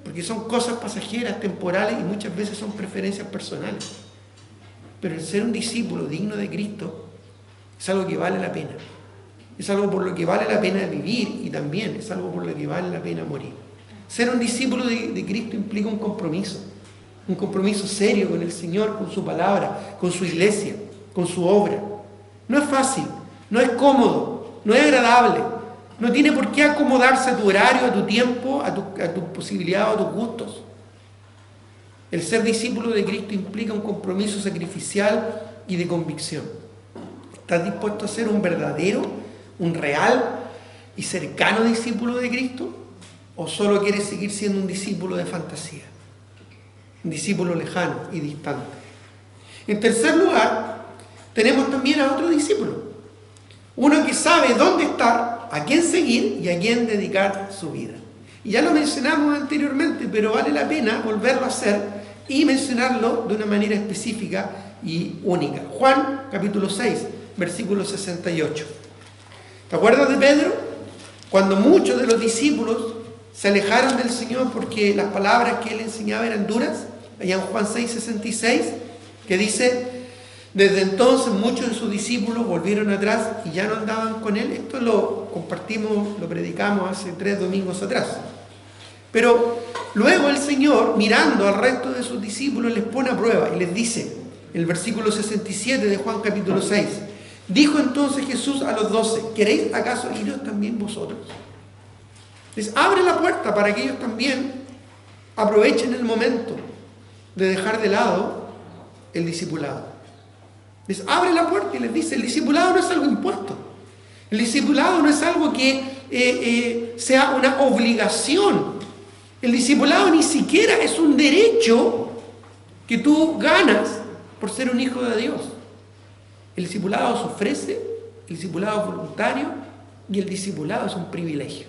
Porque son cosas pasajeras, temporales y muchas veces son preferencias personales. Pero el ser un discípulo digno de Cristo es algo que vale la pena. Es algo por lo que vale la pena vivir y también es algo por lo que vale la pena morir. Ser un discípulo de Cristo implica un compromiso serio con el Señor, con su palabra, con su iglesia, con su obra. No es fácil, no es cómodo, no es agradable, no tiene por qué acomodarse a tu horario, a tu tiempo, a tu posibilidad, a tus gustos. El ser discípulo de Cristo implica un compromiso sacrificial y de convicción. ¿Estás dispuesto a ser un verdadero, un real y cercano discípulo de Cristo? ¿O solo quieres seguir siendo un discípulo de fantasía? Un discípulo lejano y distante. En tercer lugar, tenemos también a otro discípulo. Uno que sabe dónde estar, a quién seguir y a quién dedicar su vida. Y ya lo mencionamos anteriormente, pero vale la pena volverlo a hacer y mencionarlo de una manera específica y única. Juan, capítulo 6, versículo 68. ¿Te acuerdas de Pedro? Cuando muchos de los discípulos se alejaron del Señor porque las palabras que él enseñaba eran duras, allá en Juan 6, 66, que dice, desde entonces muchos de sus discípulos volvieron atrás y ya no andaban con él. Esto lo compartimos, lo predicamos hace 3 domingos atrás. Pero luego el Señor, mirando al resto de sus discípulos, les pone a prueba y les dice, en el versículo 67 de Juan capítulo 6, dijo entonces Jesús a los 12, ¿queréis acaso iros también vosotros? Les abre la puerta para que ellos también aprovechen el momento de dejar de lado el discipulado. Les abre la puerta y les dice, el discipulado no es algo impuesto. El discipulado no es algo que sea una obligación. El discipulado ni siquiera es un derecho que tú ganas por ser un hijo de Dios. El discipulado se ofrece, el discipulado es voluntario y el discipulado es un privilegio.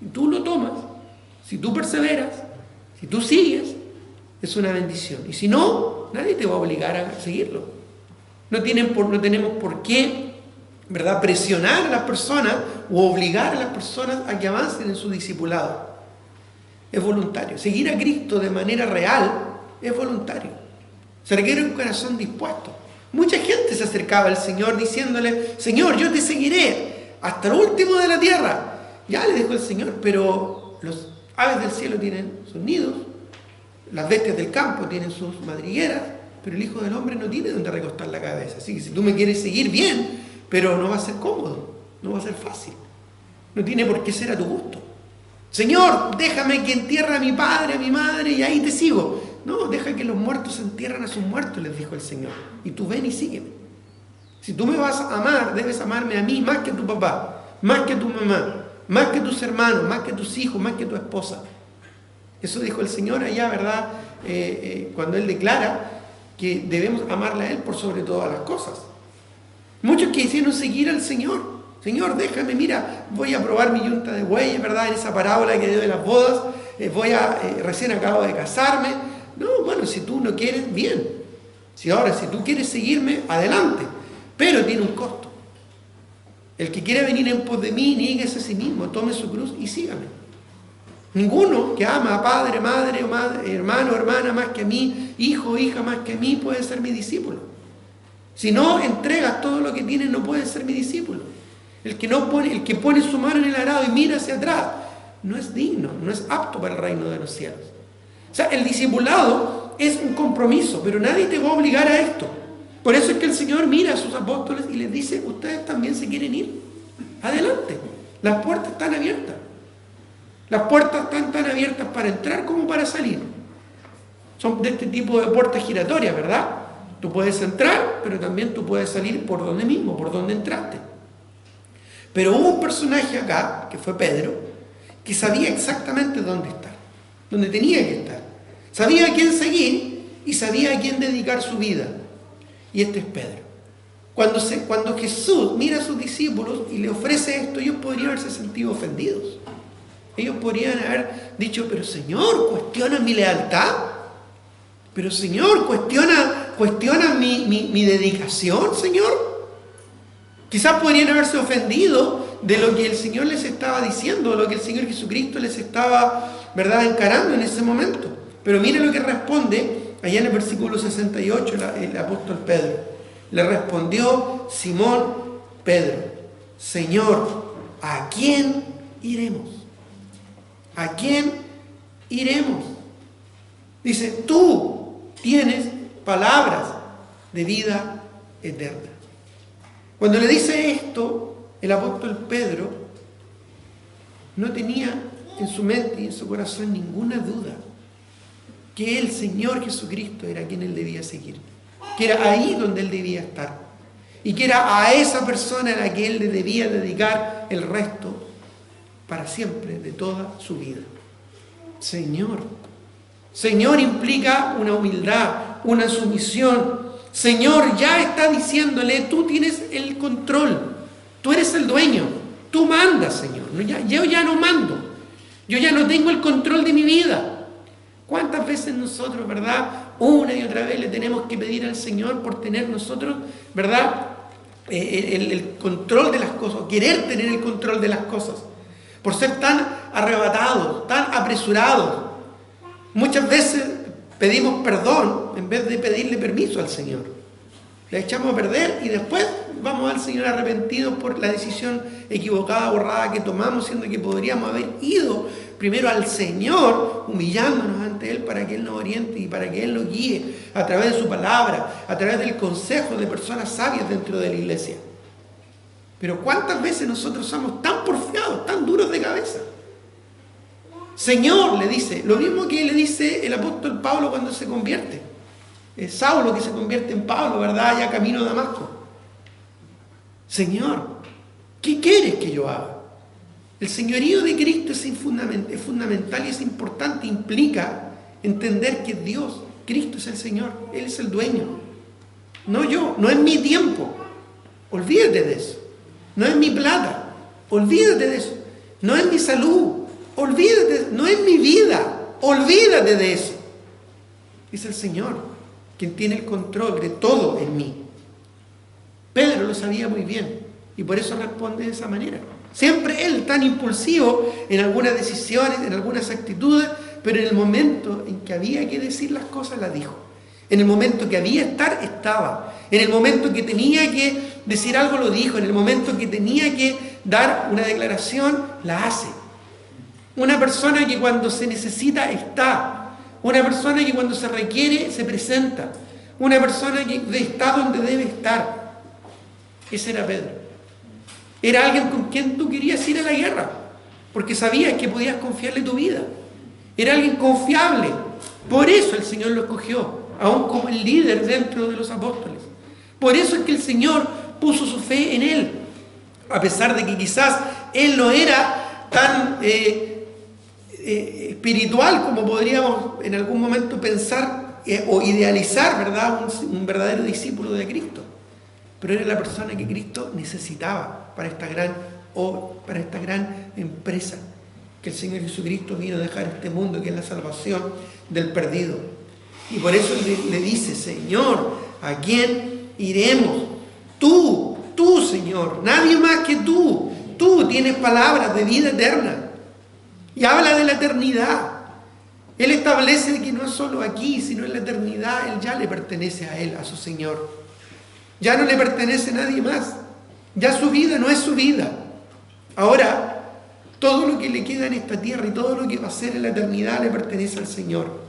Si tú lo tomas, si tú perseveras, si tú sigues, es una bendición. Y si no, nadie te va a obligar a seguirlo. No tenemos por qué, ¿verdad?, presionar a las personas o obligar a las personas a que avancen en su discipulado. Es voluntario. Seguir a Cristo de manera real es voluntario. Se requiere un corazón dispuesto. Mucha gente se acercaba al Señor diciéndole, Señor, yo te seguiré hasta el último de la tierra. Ya le dijo el Señor, pero los aves del cielo tienen sus nidos, las bestias del campo tienen sus madrigueras, pero el Hijo del Hombre no tiene donde recostar la cabeza. Así que si tú me quieres seguir, bien, pero no va a ser cómodo, no va a ser fácil. No tiene por qué ser a tu gusto. Señor, déjame que entierre a mi padre, a mi madre, y ahí te sigo. No, deja que los muertos entierren a sus muertos, les dijo el Señor. Y tú ven y sígueme. Si tú me vas a amar, debes amarme a mí más que a tu papá, más que a tu mamá, más que tus hermanos, más que tus hijos, más que tu esposa. Eso dijo el Señor allá, ¿verdad? Cuando Él declara que debemos amarle a Él por sobre todas las cosas. Muchos quisieron seguir al Señor. Señor, déjame, mira, voy a probar mi yunta de bueyes, ¿verdad? En esa parábola que dio de las bodas, recién acabo de casarme. No, bueno, si tú no quieres, bien. Si tú quieres seguirme, adelante. Pero tiene un costo. El que quiere venir en pos de mí, níguese a sí mismo, tome su cruz y sígame. Ninguno que ama a padre, madre, hermano, hermana más que a mí, hijo o hija más que a mí, puede ser mi discípulo. Si no entregas todo lo que tienes, no puedes ser mi discípulo. El que pone su mano en el arado y mira hacia atrás, no es digno, no es apto para el reino de los cielos. O sea, el discipulado es un compromiso, pero nadie te va a obligar a esto. Por eso es que el Señor mira a sus apóstoles y les dice, ustedes también se quieren ir. Adelante, las puertas están abiertas. Las puertas están tan abiertas para entrar como para salir. son de este tipo de puertas giratorias, ¿verdad? Tú puedes entrar, pero también tú puedes salir por donde mismo, por donde entraste. Pero hubo un personaje acá, que fue Pedro, que sabía exactamente dónde estar, dónde tenía que estar. Sabía a quién seguir y sabía a quién dedicar su vida. Y este es Pedro. Cuando Jesús mira a sus discípulos y le ofrece esto, ellos podrían haberse sentido ofendidos. Ellos podrían haber dicho, pero Señor, cuestiona mi lealtad. Pero Señor, cuestiona mi dedicación, Señor. Quizás podrían haberse ofendido de lo que el Señor les estaba diciendo, de lo que el Señor Jesucristo les estaba, ¿verdad?, encarando en ese momento. Pero mire lo que responde allá en el versículo 68 el apóstol Pedro. Le respondió Simón Pedro, Señor, ¿a quién iremos? ¿A quién iremos? Dice, tú tienes palabras de vida eterna. Cuando le dice esto, el apóstol Pedro no tenía en su mente y en su corazón ninguna duda que el Señor Jesucristo era quien él debía seguir, que era ahí donde él debía estar y que era a esa persona a la que él le debía dedicar el resto para siempre de toda su vida. Señor implica una humildad, una sumisión. Señor ya está diciéndole, tú tienes el control, tú eres el dueño, tú mandas, Señor. Yo ya no mando, yo ya no tengo el control de mi vida. ¿Cuántas veces nosotros, verdad, una y otra vez le tenemos que pedir al Señor por tener nosotros, verdad, el control de las cosas, o querer tener el control de las cosas, por ser tan arrebatados, tan apresurados? Muchas veces pedimos perdón en vez de pedirle permiso al Señor. Le echamos a perder y después vamos al Señor arrepentidos por la decisión equivocada o errada que tomamos, siendo que podríamos haber ido primero al Señor, humillándonos ante Él para que Él nos oriente y para que Él nos guíe a través de su palabra, a través del consejo de personas sabias dentro de la iglesia. Pero ¿cuántas veces nosotros somos tan porfiados, tan duros de cabeza? Señor, le dice, lo mismo que le dice el apóstol Pablo cuando se convierte. Es Saulo que se convierte en Pablo, ¿verdad? Ya camino a Damasco. Señor, ¿qué quieres que yo haga? El señorío de Cristo es fundamental y es importante, implica entender que Dios, Cristo es el Señor, Él es el dueño. No yo, no es mi tiempo, olvídate de eso. No es mi plata, olvídate de eso. No es mi salud, olvídate, no es mi vida, olvídate de eso. Es el Señor quien tiene el control de todo en mí. Pedro lo sabía muy bien y por eso responde de esa manera. Siempre él tan impulsivo en algunas decisiones, en algunas actitudes, pero en el momento en que había que decir las cosas, las dijo. En el momento que había que estar, estaba. En el momento que tenía que decir algo, lo dijo. En el momento que tenía que dar una declaración, la hace. Una persona que cuando se necesita, está. Una persona que cuando se requiere, se presenta. Una persona que está donde debe estar. Ese era Pedro. Era alguien con quien tú querías ir a la guerra, porque sabías que podías confiarle tu vida. Era alguien confiable. Por eso el Señor lo escogió, aún como el líder dentro de los apóstoles. Por eso es que el Señor puso su fe en él, a pesar de que quizás él no era tan espiritual como podríamos en algún momento pensar o idealizar, ¿verdad? Un verdadero discípulo de Cristo. Pero era la persona que Cristo necesitaba para esta gran empresa que el Señor Jesucristo vino a dejar este mundo, que es la salvación del perdido. Y por eso le dice, Señor, ¿a quién iremos? Tú, Señor, nadie más que tú. Tú tienes palabras de vida eterna. Y habla de la eternidad. Él establece que no es solo aquí, sino en la eternidad. Él ya le pertenece a Él, a su Señor. Ya no le pertenece a nadie más. Ya su vida no es su vida. Ahora, todo lo que le queda en esta tierra y todo lo que va a ser en la eternidad le pertenece al Señor.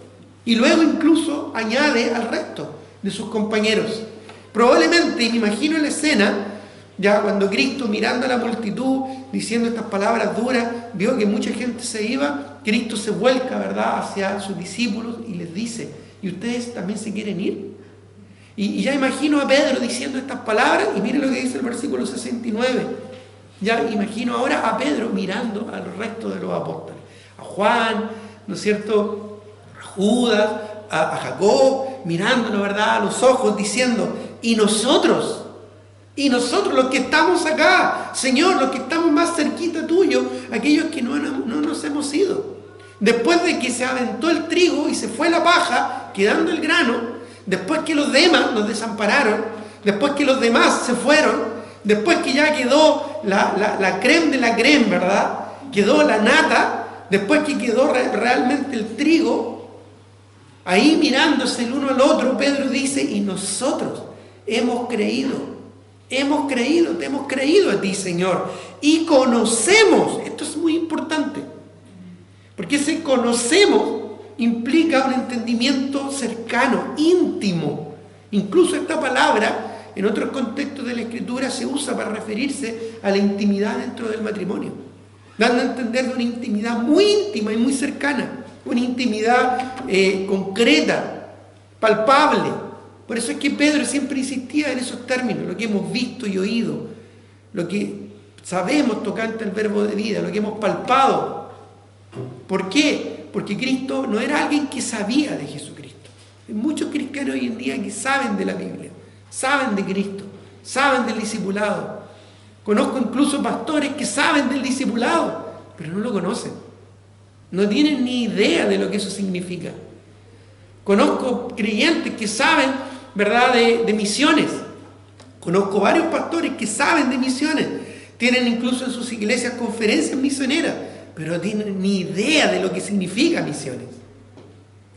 Y luego incluso añade al resto de sus compañeros. Probablemente, y me imagino la escena, ya cuando Cristo, mirando a la multitud, diciendo estas palabras duras, vio que mucha gente se iba, Cristo se vuelca, ¿verdad?, hacia sus discípulos y les dice, ¿y ustedes también se quieren ir? Y ya imagino a Pedro diciendo estas palabras, y miren lo que dice el versículo 69. Ya imagino ahora a Pedro mirando al resto de los apóstoles, a Juan, ¿no es cierto?, a Judas, a Jacob, mirándolo, ¿verdad?, a los ojos, diciendo, y nosotros los que estamos acá, Señor, los que estamos más cerquita tuyo, aquellos que no nos hemos ido. Después de que se aventó el trigo y se fue la paja, quedando el grano, después que los demás nos desampararon, después que los demás se fueron, después que ya quedó la crème de la crème, ¿verdad?, quedó la nata, después que quedó realmente el trigo, ahí mirándose el uno al otro, Pedro dice, y nosotros hemos creído, te hemos creído a ti, Señor, y conocemos, esto es muy importante, porque ese conocemos implica un entendimiento cercano, íntimo. Incluso esta palabra, en otros contextos de la Escritura, se usa para referirse a la intimidad dentro del matrimonio, dando a entender de una intimidad muy íntima y muy cercana, una intimidad concreta, palpable. Por eso es que Pedro siempre insistía en esos términos, lo que hemos visto y oído, lo que sabemos tocante al verbo de vida, lo que hemos palpado. ¿Por qué? Porque Cristo no era alguien que sabía de Jesucristo. Hay muchos cristianos hoy en día que saben de la Biblia, saben de Cristo, saben del discipulado. Conozco incluso pastores que saben del discipulado, pero no lo conocen. No tienen ni idea de lo que eso significa. Conozco creyentes que saben, ¿verdad?, de misiones. Conozco varios pastores que saben de misiones. Tienen incluso en sus iglesias conferencias misioneras, pero no tienen ni idea de lo que significa misiones.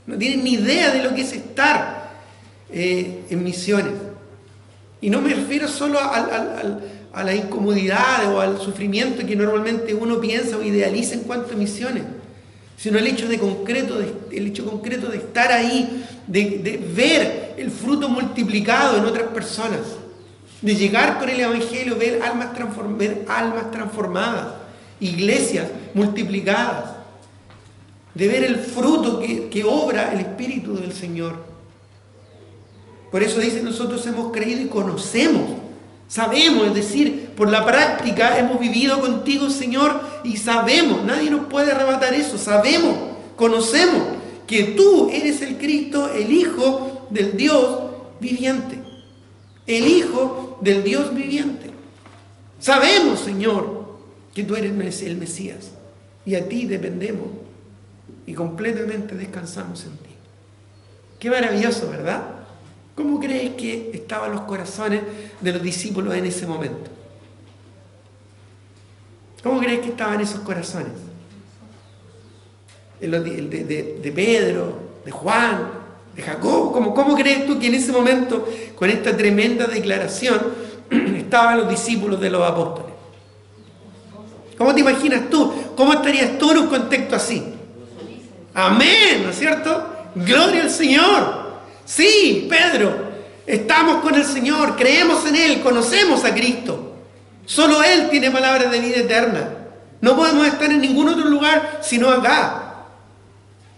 No tienen ni idea de lo que es estar en misiones. Y no me refiero solo a la incomodidad o al sufrimiento que normalmente uno piensa o idealiza en cuanto a misiones, sino el hecho concreto de estar ahí, de ver el fruto multiplicado en otras personas, de llegar con el Evangelio, ver almas transformadas, iglesias multiplicadas, de ver el fruto que obra el Espíritu del Señor. Por eso dice, nosotros hemos creído y conocemos, sabemos, es decir, por la práctica hemos vivido contigo, Señor, y sabemos, nadie nos puede arrebatar eso, sabemos, conocemos que tú eres el Cristo, el Hijo del Dios viviente, el Hijo del Dios viviente. Sabemos, Señor, que tú eres el Mesías, y a ti dependemos, y completamente descansamos en ti. Qué maravilloso, ¿verdad? ¿Cómo crees que estaban los corazones de los discípulos en ese momento? ¿Cómo crees que estaban esos corazones? De Pedro, de Juan, de Jacob. ¿Cómo crees tú que en ese momento, con esta tremenda declaración, estaban los discípulos de los apóstoles? ¿Cómo te imaginas tú? ¿Cómo estarías tú en un contexto así? Amén, ¿no es cierto? Gloria al Señor. Sí, Pedro, estamos con el Señor, creemos en Él, conocemos a Cristo. Solo Él tiene palabras de vida eterna. No podemos estar en ningún otro lugar sino acá.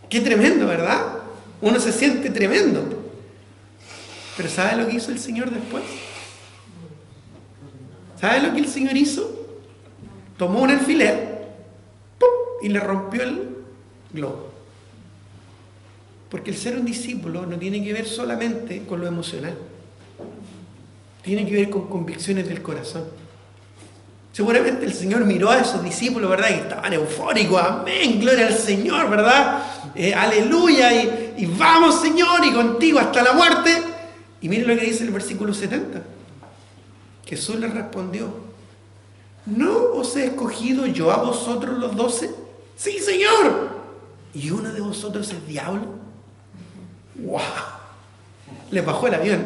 Qué tremendo, ¿verdad? Uno se siente tremendo. Pero ¿sabe lo que hizo el Señor después? ¿Sabe lo que el Señor hizo? Tomó un alfiler, ¡pum!, y le rompió el globo. Porque el ser un discípulo no tiene que ver solamente con lo emocional. Tiene que ver con convicciones del corazón. Seguramente el Señor miró a esos discípulos, ¿verdad?, que estaban eufóricos. Amén, gloria al Señor, ¿verdad? Aleluya, y vamos, Señor, y contigo hasta la muerte. Y miren lo que dice el versículo 70. Jesús les respondió: ¿no os he escogido yo a vosotros los 12? Sí, Señor. ¿Y uno de vosotros es diablo? ¡Wow! Les bajó el avión.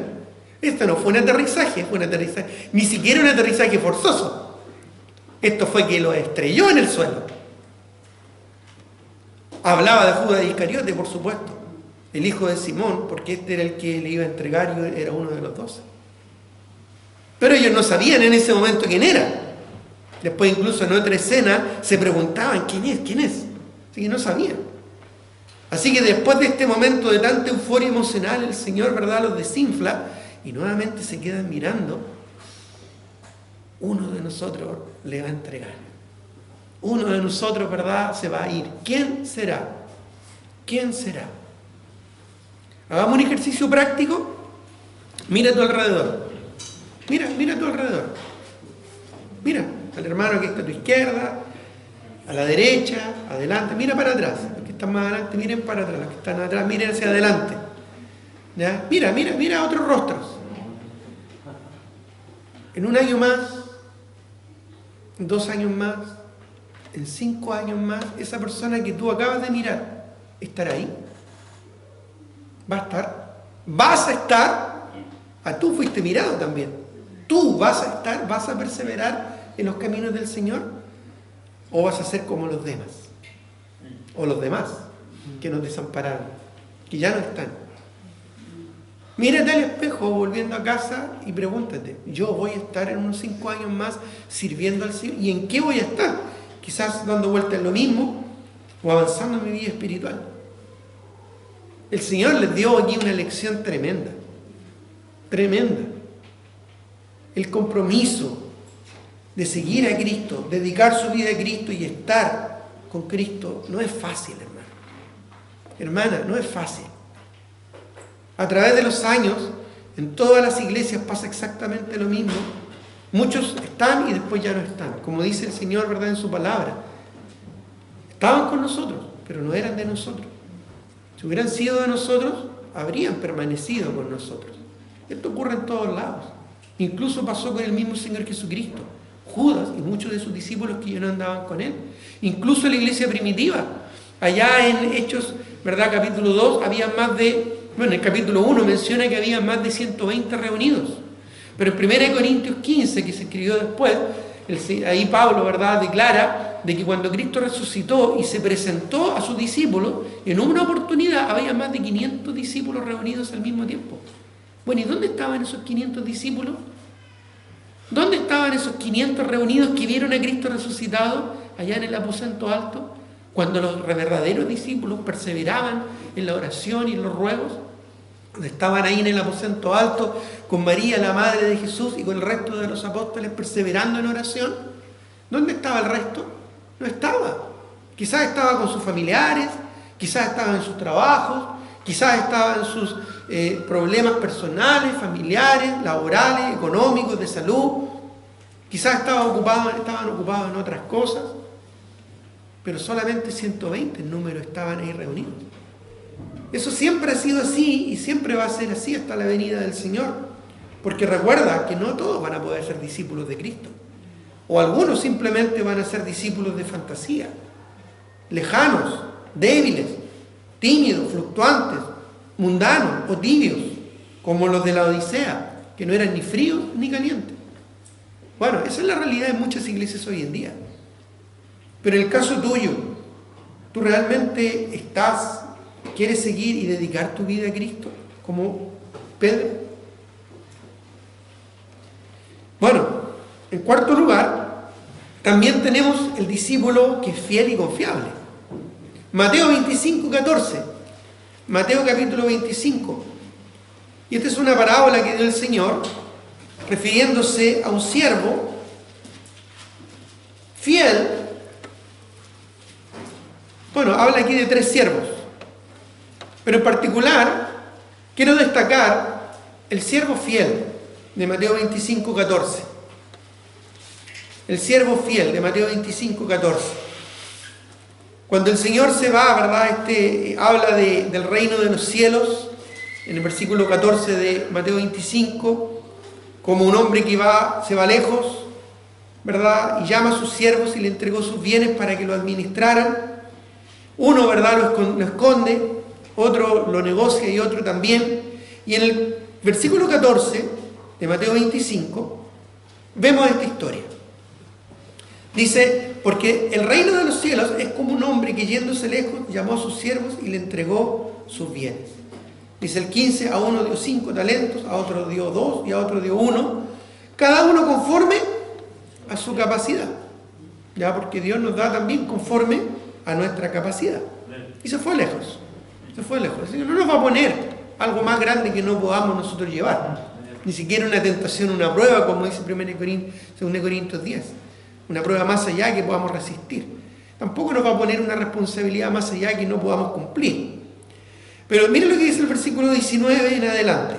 Esto no fue un aterrizaje, ni siquiera un aterrizaje forzoso. Esto fue que lo estrelló en el suelo. Hablaba de Judas Iscariote, por supuesto, el hijo de Simón, porque este era el que le iba a entregar y era uno de los 12. Pero ellos no sabían en ese momento quién era. Después, incluso en otra escena, se preguntaban: ¿quién es? Así que no sabían. Así que después de este momento de tanta euforia emocional, el Señor, ¿verdad?, los desinfla y nuevamente se quedan mirando. Uno de nosotros le va a entregar. Uno de nosotros, ¿verdad?, se va a ir. ¿Quién será? ¿Quién será? Hagamos un ejercicio práctico. Mira a tu alrededor. Mira a tu alrededor. Mira al hermano que está a tu izquierda, a la derecha, adelante. Mira para atrás. Los que están más adelante, miren para atrás. Los que están atrás, miren hacia adelante. ¿Ya? Mira a otros rostros. En 1 año más, en 2 años más, en 5 años más, esa persona que tú acabas de mirar, ¿estará ahí? ¿Va a estar? ¿Vas a estar? Tú fuiste mirado también. ¿Tú vas a estar? ¿Vas a perseverar en los caminos del Señor? ¿O vas a ser como los demás? O los demás que nos desampararon, que ya no están. Mírate al espejo volviendo a casa y pregúntate, ¿yo voy a estar en unos 5 años más sirviendo al Señor? ¿Y en qué voy a estar? Quizás dando vueltas en lo mismo o avanzando en mi vida espiritual. El Señor les dio aquí una lección tremenda. Tremenda. El compromiso de seguir a Cristo, dedicar su vida a Cristo y estar con Cristo no es fácil, hermano. Hermana, no es fácil. A través de los años, en todas las iglesias pasa exactamente lo mismo. Muchos están y después ya no están. Como dice el Señor, ¿verdad?, en su palabra. Estaban con nosotros, pero no eran de nosotros. Si hubieran sido de nosotros, habrían permanecido con nosotros. Esto ocurre en todos lados. Incluso pasó con el mismo Señor Jesucristo. Judas y muchos de sus discípulos que ya no andaban con él. Incluso la iglesia primitiva. Allá en Hechos, ¿verdad?, capítulo 2, había más de... Bueno, en el capítulo 1 menciona que había más de 120 reunidos. Pero en 1 Corintios 15, que se escribió después, ahí Pablo, ¿verdad?, declara de que cuando Cristo resucitó y se presentó a sus discípulos, en una oportunidad había más de 500 discípulos reunidos al mismo tiempo. Bueno, ¿y dónde estaban esos 500 discípulos? ¿Dónde estaban esos 500 reunidos que vieron a Cristo resucitado allá en el aposento alto? Cuando los verdaderos discípulos perseveraban en la oración y en los ruegos, estaban ahí en el aposento alto con María, la madre de Jesús, y con el resto de los apóstoles perseverando en oración. ¿Dónde estaba el resto? No estaba. Quizás estaba con sus familiares, quizás estaba en sus trabajos, quizás estaba en sus problemas personales, familiares, laborales, económicos, de salud. Quizás estaban ocupados en otras cosas. Pero solamente 120 en número estaban ahí reunidos. Eso siempre ha sido así y siempre va a ser así hasta la venida del Señor. Porque recuerda que no todos van a poder ser discípulos de Cristo. O algunos simplemente van a ser discípulos de fantasía. Lejanos, débiles, tímidos, fluctuantes, mundanos o tibios, como los de la Odisea, que no eran ni fríos ni calientes. Bueno, esa es la realidad de muchas iglesias hoy en día. Pero en el caso tuyo, ¿tú realmente quieres seguir y dedicar tu vida a Cristo como Pedro? Bueno, en cuarto lugar, también tenemos el discípulo que es fiel y confiable. Mateo 25, 14. Mateo capítulo 25. Y esta es una parábola que dio el Señor, refiriéndose a un siervo fiel. Bueno, habla aquí de 3 siervos, pero en particular quiero destacar el siervo fiel de Mateo 25, 14. El siervo fiel de Mateo 25, 14. Cuando el Señor se va, ¿verdad?, habla del reino de los cielos, en el versículo 14 de Mateo 25, como un hombre que se va lejos, ¿verdad?, y llama a sus siervos y le entregó sus bienes para que lo administraran. Uno, ¿verdad?, lo esconde, otro lo negocia y otro también. Y en el versículo 14 de Mateo 25 vemos esta historia. Dice, porque el reino de los cielos es como un hombre que yéndose lejos llamó a sus siervos y le entregó sus bienes. Dice el 15, a uno dio 5 talentos, a otro dio 2 y a otro dio 1, cada uno conforme a su capacidad. Ya, porque Dios nos da también conforme a nuestra capacidad. Y se fue lejos. Se fue lejos. El Señor no nos va a poner algo más grande que no podamos nosotros llevar. Ni siquiera una tentación, una prueba, como dice 2 Corintios 10. Una prueba más allá que podamos resistir. Tampoco nos va a poner una responsabilidad más allá que no podamos cumplir. Pero miren lo que dice el versículo 19 en adelante.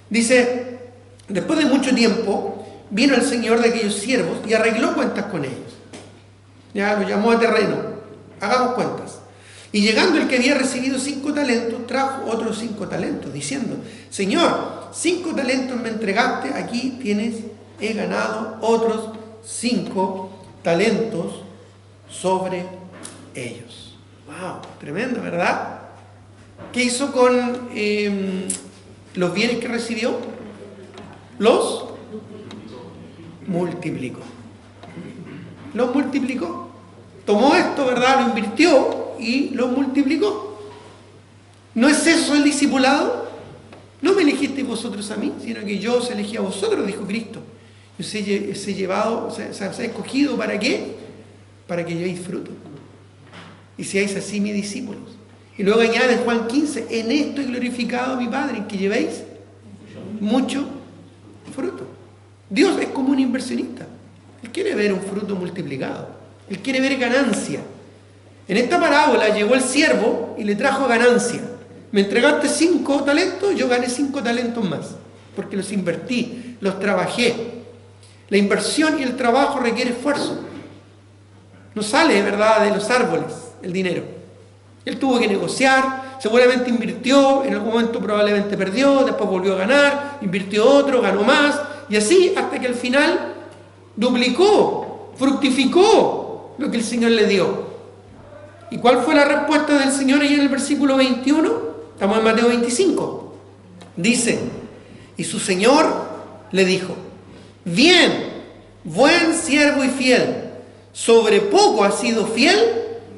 Dice, después de mucho tiempo, vino el Señor de aquellos siervos y arregló cuentas con ellos. Ya lo llamó a terreno. Hagamos cuentas. Y llegando el que había recibido 5 talentos, trajo otros 5 talentos, diciendo, Señor, 5 talentos me entregaste, aquí tienes, he ganado otros 5 talentos sobre ellos. ¡Wow! Tremendo, ¿verdad? ¿Qué hizo con los bienes que recibió? Los multiplicó. Los multiplicó. Tomó esto, ¿verdad? Lo invirtió y lo multiplicó. ¿No es eso el discipulado? No me elegisteis vosotros a mí, sino que yo os elegí a vosotros, dijo Cristo. Yo os he llevado, os he escogido, ¿para qué? Para que llevéis fruto. Y seáis así mis discípulos. Y luego añade en Juan 15, en esto he glorificado a mi Padre, en que llevéis mucho fruto. Dios es como un inversionista. Él quiere ver un fruto multiplicado. Él quiere ver ganancia. En esta parábola llegó el siervo y le trajo ganancia. Me entregaste 5 talentos, yo gané 5 talentos más. Porque los invertí, los trabajé. La inversión y el trabajo requiere esfuerzo. No sale, ¿verdad?, de los árboles el dinero. Él tuvo que negociar, seguramente invirtió, en algún momento probablemente perdió, después volvió a ganar, invirtió otro, ganó más, y así hasta que al final duplicó, fructificó lo que el Señor le dio. ¿Y cuál fue la respuesta del Señor ahí en el versículo 21? Estamos en Mateo 25. Dice, y su Señor le dijo, bien, buen siervo y fiel, sobre poco has sido fiel,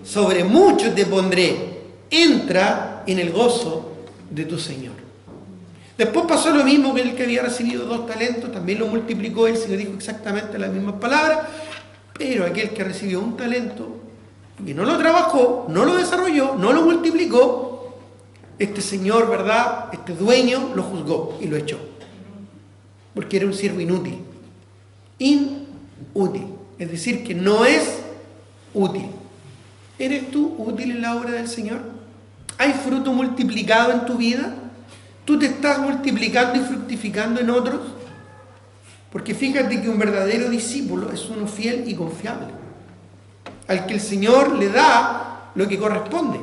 sobre mucho te pondré, entra en el gozo de tu Señor. Después pasó lo mismo que el que había recibido 2 talentos, también lo multiplicó, el Señor dijo exactamente las mismas palabras, pero aquel que recibió 1 talento y no lo trabajó, no lo desarrolló, no lo multiplicó, este señor, ¿verdad?, este dueño lo juzgó y lo echó, porque era un siervo inútil. Inútil, es decir, que no es útil. ¿Eres tú útil en la obra del Señor? ¿Hay fruto multiplicado en tu vida? ¿Tú te estás multiplicando y fructificando en otros? Porque fíjate que un verdadero discípulo es uno fiel y confiable, al que el Señor le da lo que corresponde.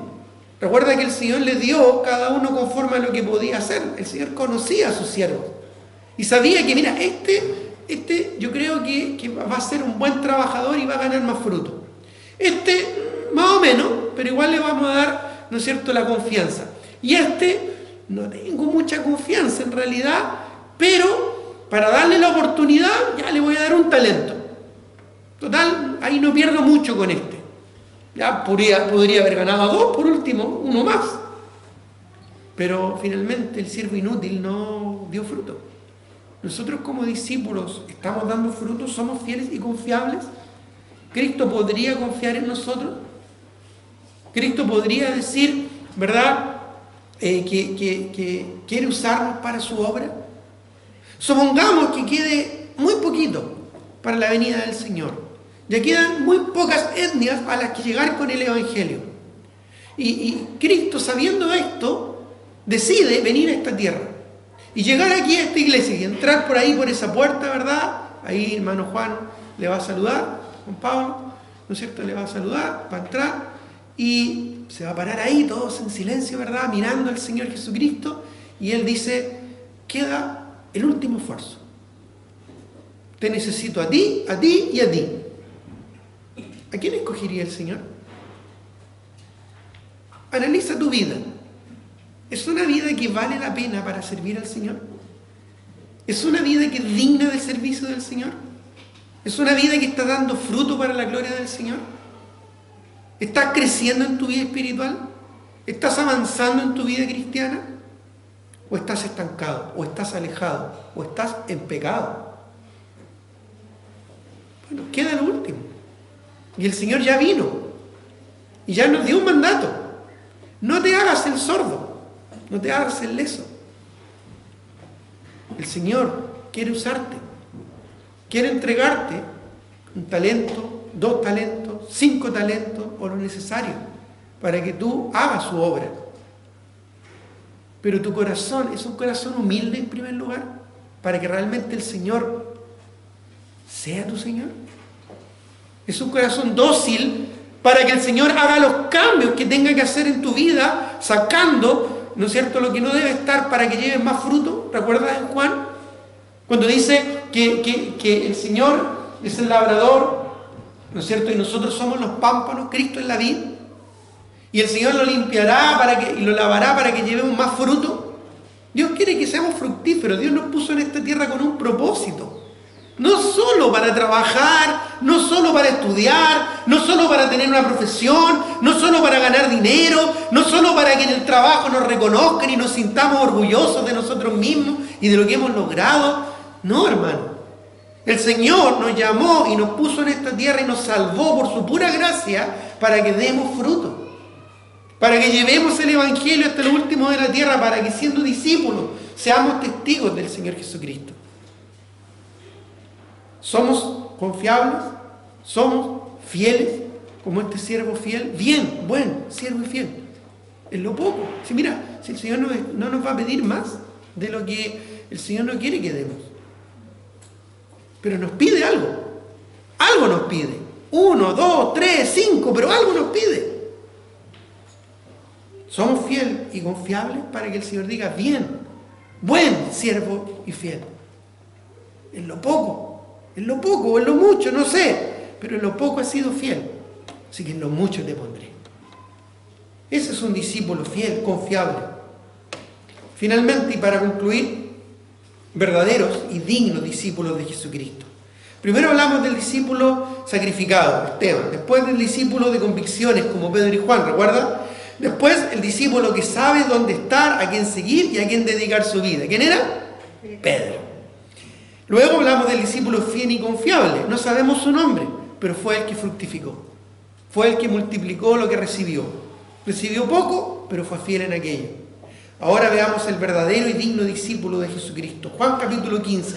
Recuerda que el Señor le dio cada uno conforme a lo que podía hacer. El Señor conocía a sus siervos y sabía que, mira, este yo creo que va a ser un buen trabajador y va a ganar más fruto. Más o menos, pero igual le vamos a dar, ¿no es cierto?, la confianza. Y no tengo mucha confianza en realidad, pero para darle la oportunidad ya le voy a dar 1 talento. Total, ahí no pierdo mucho con Ya podría haber ganado 2, por último, 1 más. Pero finalmente el siervo inútil no dio fruto. Nosotros como discípulos estamos dando fruto, somos fieles y confiables. ¿Cristo podría confiar en nosotros? ¿Cristo podría decir, ¿verdad?, que quiere usarnos para su obra? Supongamos que quede muy poquito para la venida del Señor. Ya quedan muy pocas etnias a las que llegar con el Evangelio. Y Cristo, sabiendo esto, decide venir a esta tierra y llegar aquí a esta iglesia y entrar por ahí, por esa puerta, ¿verdad? Ahí hermano Juan le va a saludar, Juan Pablo, ¿no es cierto?, le va a saludar, va a entrar y se va a parar ahí, todos en silencio, ¿verdad?, mirando al Señor Jesucristo, y Él dice, queda el último esfuerzo. Te necesito a ti y a ti. ¿A quién escogería el Señor? Analiza tu vida. ¿Es una vida que vale la pena para servir al Señor? ¿Es una vida que es digna del servicio del Señor? ¿Es una vida que está dando fruto para la gloria del Señor? ¿Estás creciendo en tu vida espiritual? ¿Estás avanzando en tu vida cristiana? ¿O estás estancado? ¿O estás alejado? ¿O estás en pecado? Bueno, queda lo último. Y el Señor ya vino. Y ya nos dio un mandato. No te hagas el sordo, no te hagas el leso. El Señor quiere usarte, quiere entregarte un talento, 2 talentos, 5 talentos o lo necesario para que tú hagas su obra. Pero tu corazón es un corazón humilde en primer lugar, para que realmente el Señor sea tu Señor. Es un corazón dócil para que el Señor haga los cambios que tenga que hacer en tu vida, sacando, ¿no es cierto?, lo que no debe estar para que lleves más fruto. ¿Recuerdas en Juan? Cuando dice que el Señor es el labrador, ¿no es cierto?, y nosotros somos los pámpanos, Cristo es la vid, y el Señor lo limpiará y lo lavará para que llevemos más fruto. Dios quiere que seamos fructíferos. Dios nos puso en esta tierra con un propósito. No solo para trabajar, no solo para estudiar, no solo para tener una profesión, no solo para ganar dinero, no solo para que en el trabajo nos reconozcan y nos sintamos orgullosos de nosotros mismos y de lo que hemos logrado. No, hermano. El Señor nos llamó y nos puso en esta tierra y nos salvó por su pura gracia para que demos fruto. Para que llevemos el Evangelio hasta lo último de la tierra, para que siendo discípulos seamos testigos del Señor Jesucristo. ¿Somos confiables? ¿Somos fieles? Como este siervo fiel. Bien, buen siervo y fiel. En lo poco. Si mira, si el Señor no nos va a pedir más de lo que el Señor no quiere que demos. Pero nos pide algo. Algo nos pide. 1, 2, 3, 5, pero algo nos pide. Somos fieles y confiables para que el Señor diga, bien, buen siervo y fiel. En lo poco o en lo mucho, no sé, pero en lo poco has sido fiel, así que en lo mucho te pondré. Ese es un discípulo fiel, confiable. Finalmente, y para concluir, verdaderos y dignos discípulos de Jesucristo. Primero hablamos del discípulo sacrificado, Esteban. Después del discípulo de convicciones, como Pedro y Juan, ¿recuerda? Después el discípulo que sabe dónde estar, a quién seguir y a quién dedicar su vida. ¿Quién era? Pedro. Luego hablamos del discípulo fiel y confiable. No sabemos su nombre, pero fue el que fructificó. Fue el que multiplicó lo que recibió. Recibió poco, pero fue fiel en aquello. Ahora veamos el verdadero y digno discípulo de Jesucristo. Juan capítulo 15.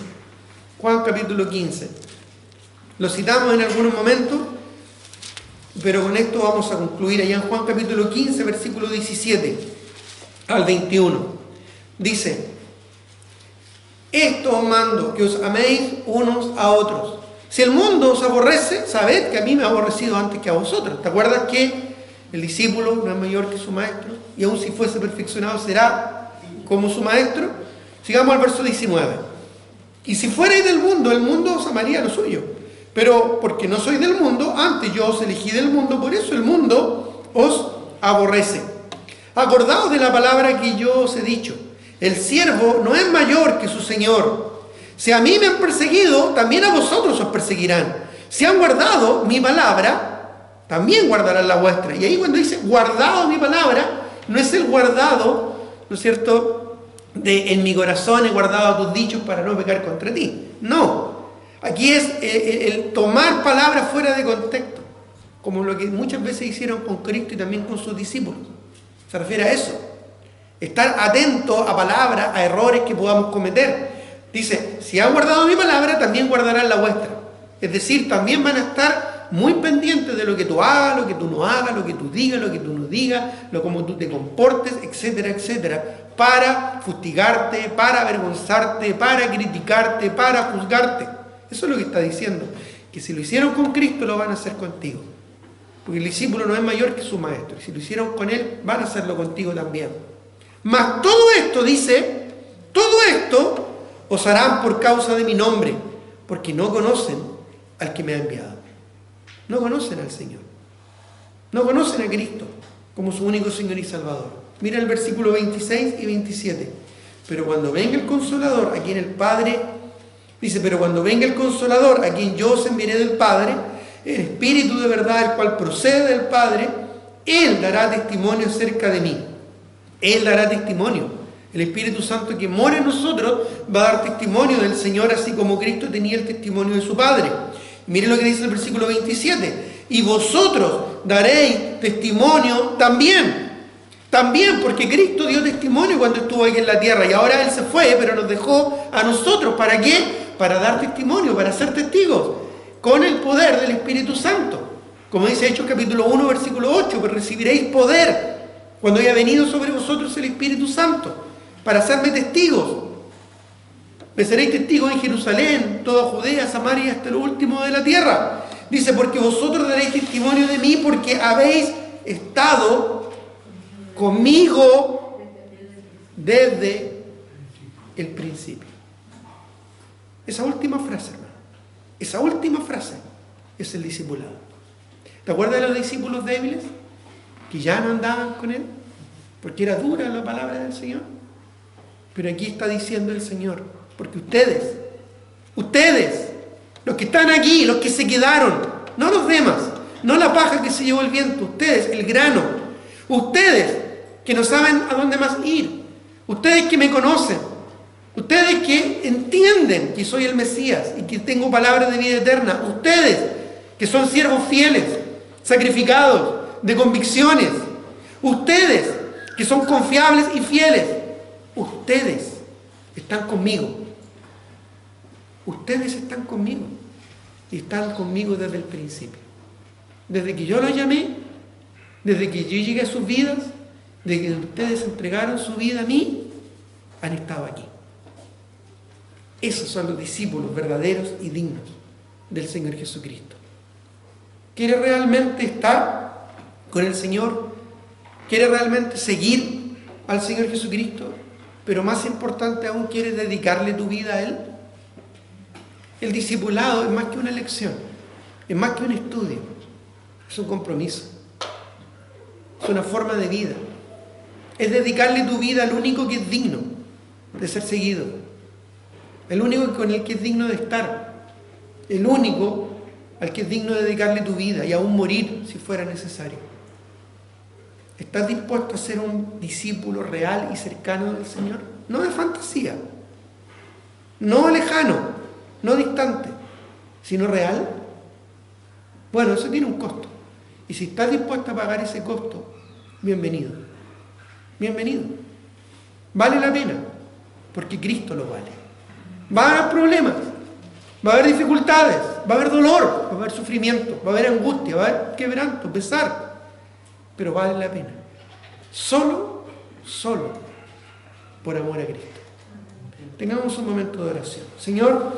Juan capítulo 15. Lo citamos en algunos momentos, pero con esto vamos a concluir. Allá en Juan capítulo 15, versículo 17 al 21. Dice: esto os mando, que os améis unos a otros. Si el mundo os aborrece, sabed que a mí me ha aborrecido antes que a vosotros. ¿Te acuerdas que el discípulo no es mayor que su maestro? Y aun si fuese perfeccionado será como su maestro. Sigamos al verso 19. Y si fuerais del mundo, el mundo os amaría lo suyo. Pero porque no sois del mundo, antes yo os elegí del mundo, por eso el mundo os aborrece. Acordaos de la palabra que yo os he dicho. El siervo no es mayor que su señor. Si a mí me han perseguido, también a vosotros os perseguirán. Si han guardado mi palabra, también guardarán la vuestra. Y ahí cuando dice guardado mi palabra, no es el guardado, ¿no es cierto?, de en mi corazón he guardado tus dichos para no pecar contra ti. No. Aquí es el tomar palabras fuera de contexto, como lo que muchas veces hicieron con Cristo y también con sus discípulos. Se refiere a eso. Estar atento a palabras, a errores que podamos cometer. Dice, si han guardado mi palabra, también guardarán la vuestra. Es decir, también van a estar muy pendientes de lo que tú hagas, lo que tú no hagas, lo que tú digas, lo que tú no digas, cómo tú te comportes, etcétera, etcétera, para fustigarte, para avergonzarte, para criticarte, para juzgarte. Eso es lo que está diciendo, que si lo hicieron con Cristo, lo van a hacer contigo. Porque el discípulo no es mayor que su maestro. Y si lo hicieron con él, van a hacerlo contigo también. Mas todo esto, dice, todo esto os harán por causa de mi nombre, porque no conocen al que me ha enviado. No conocen al Señor. No conocen a Cristo como su único Señor y Salvador. Mira el versículo 26 y 27. Pero cuando venga el Consolador, a quien el Padre... Dice, pero cuando venga el Consolador, a quien yo os enviaré del Padre, el Espíritu de verdad, el cual procede del Padre, Él dará testimonio acerca de mí. Él dará testimonio. El Espíritu Santo que mora en nosotros va a dar testimonio del Señor, así como Cristo tenía el testimonio de su Padre. Miren lo que dice el versículo 27. Y vosotros daréis testimonio también, También porque Cristo dio testimonio cuando estuvo aquí en la tierra y ahora Él se fue, pero nos dejó a nosotros. ¿Para qué? Para dar testimonio, para ser testigos, con el poder del Espíritu Santo. Como dice Hechos capítulo 1, versículo 8, pues recibiréis poder cuando haya venido sobre vosotros el Espíritu Santo, para hacerme testigos. Me seréis testigos en Jerusalén, toda Judea, Samaria y hasta lo último de la tierra. Dice, porque vosotros daréis testimonio de mí, porque habéis estado conmigo desde el principio. Esa última frase, hermano, esa última frase es el discipulado. ¿Te acuerdas de los discípulos débiles que ya no andaban con Él porque era dura la palabra del Señor? Pero aquí está diciendo el Señor, porque ustedes, los que están aquí, los que se quedaron, no los demás, no la paja que se llevó el viento, ustedes, el grano, ustedes que no saben a dónde más ir, ustedes que me conocen, ustedes que entienden que soy el Mesías y que tengo palabras de vida eterna, ustedes que son siervos fieles, sacrificados, de convicciones, ustedes que son confiables y fieles, ustedes están conmigo. Ustedes están conmigo y están conmigo desde el principio. Desde que yo los llamé, desde que yo llegué a sus vidas, desde que ustedes entregaron su vida a mí, han estado aquí. Esos son los discípulos verdaderos y dignos del Señor Jesucristo. ¿Quiere realmente estar con el Señor? ¿Quiere realmente seguir al Señor Jesucristo? Pero más importante aún, ¿quieres dedicarle tu vida a Él? El discipulado es más que una elección, es más que un estudio, es un compromiso, es una forma de vida. Es dedicarle tu vida al único que es digno de ser seguido, el único con el que es digno de estar, el único al que es digno de dedicarle tu vida y aún morir si fuera necesario. ¿Estás dispuesto a ser un discípulo real y cercano del Señor? No de fantasía, no lejano, no distante, sino real. Bueno, eso tiene un costo. Y si estás dispuesto a pagar ese costo, bienvenido. Bienvenido. Vale la pena, porque Cristo lo vale. Va a haber problemas, va a haber dificultades, va a haber dolor, va a haber sufrimiento, va a haber angustia, va a haber quebranto, pesar, pero vale la pena. Solo por amor a Cristo. Tengamos un momento de oración. Señor,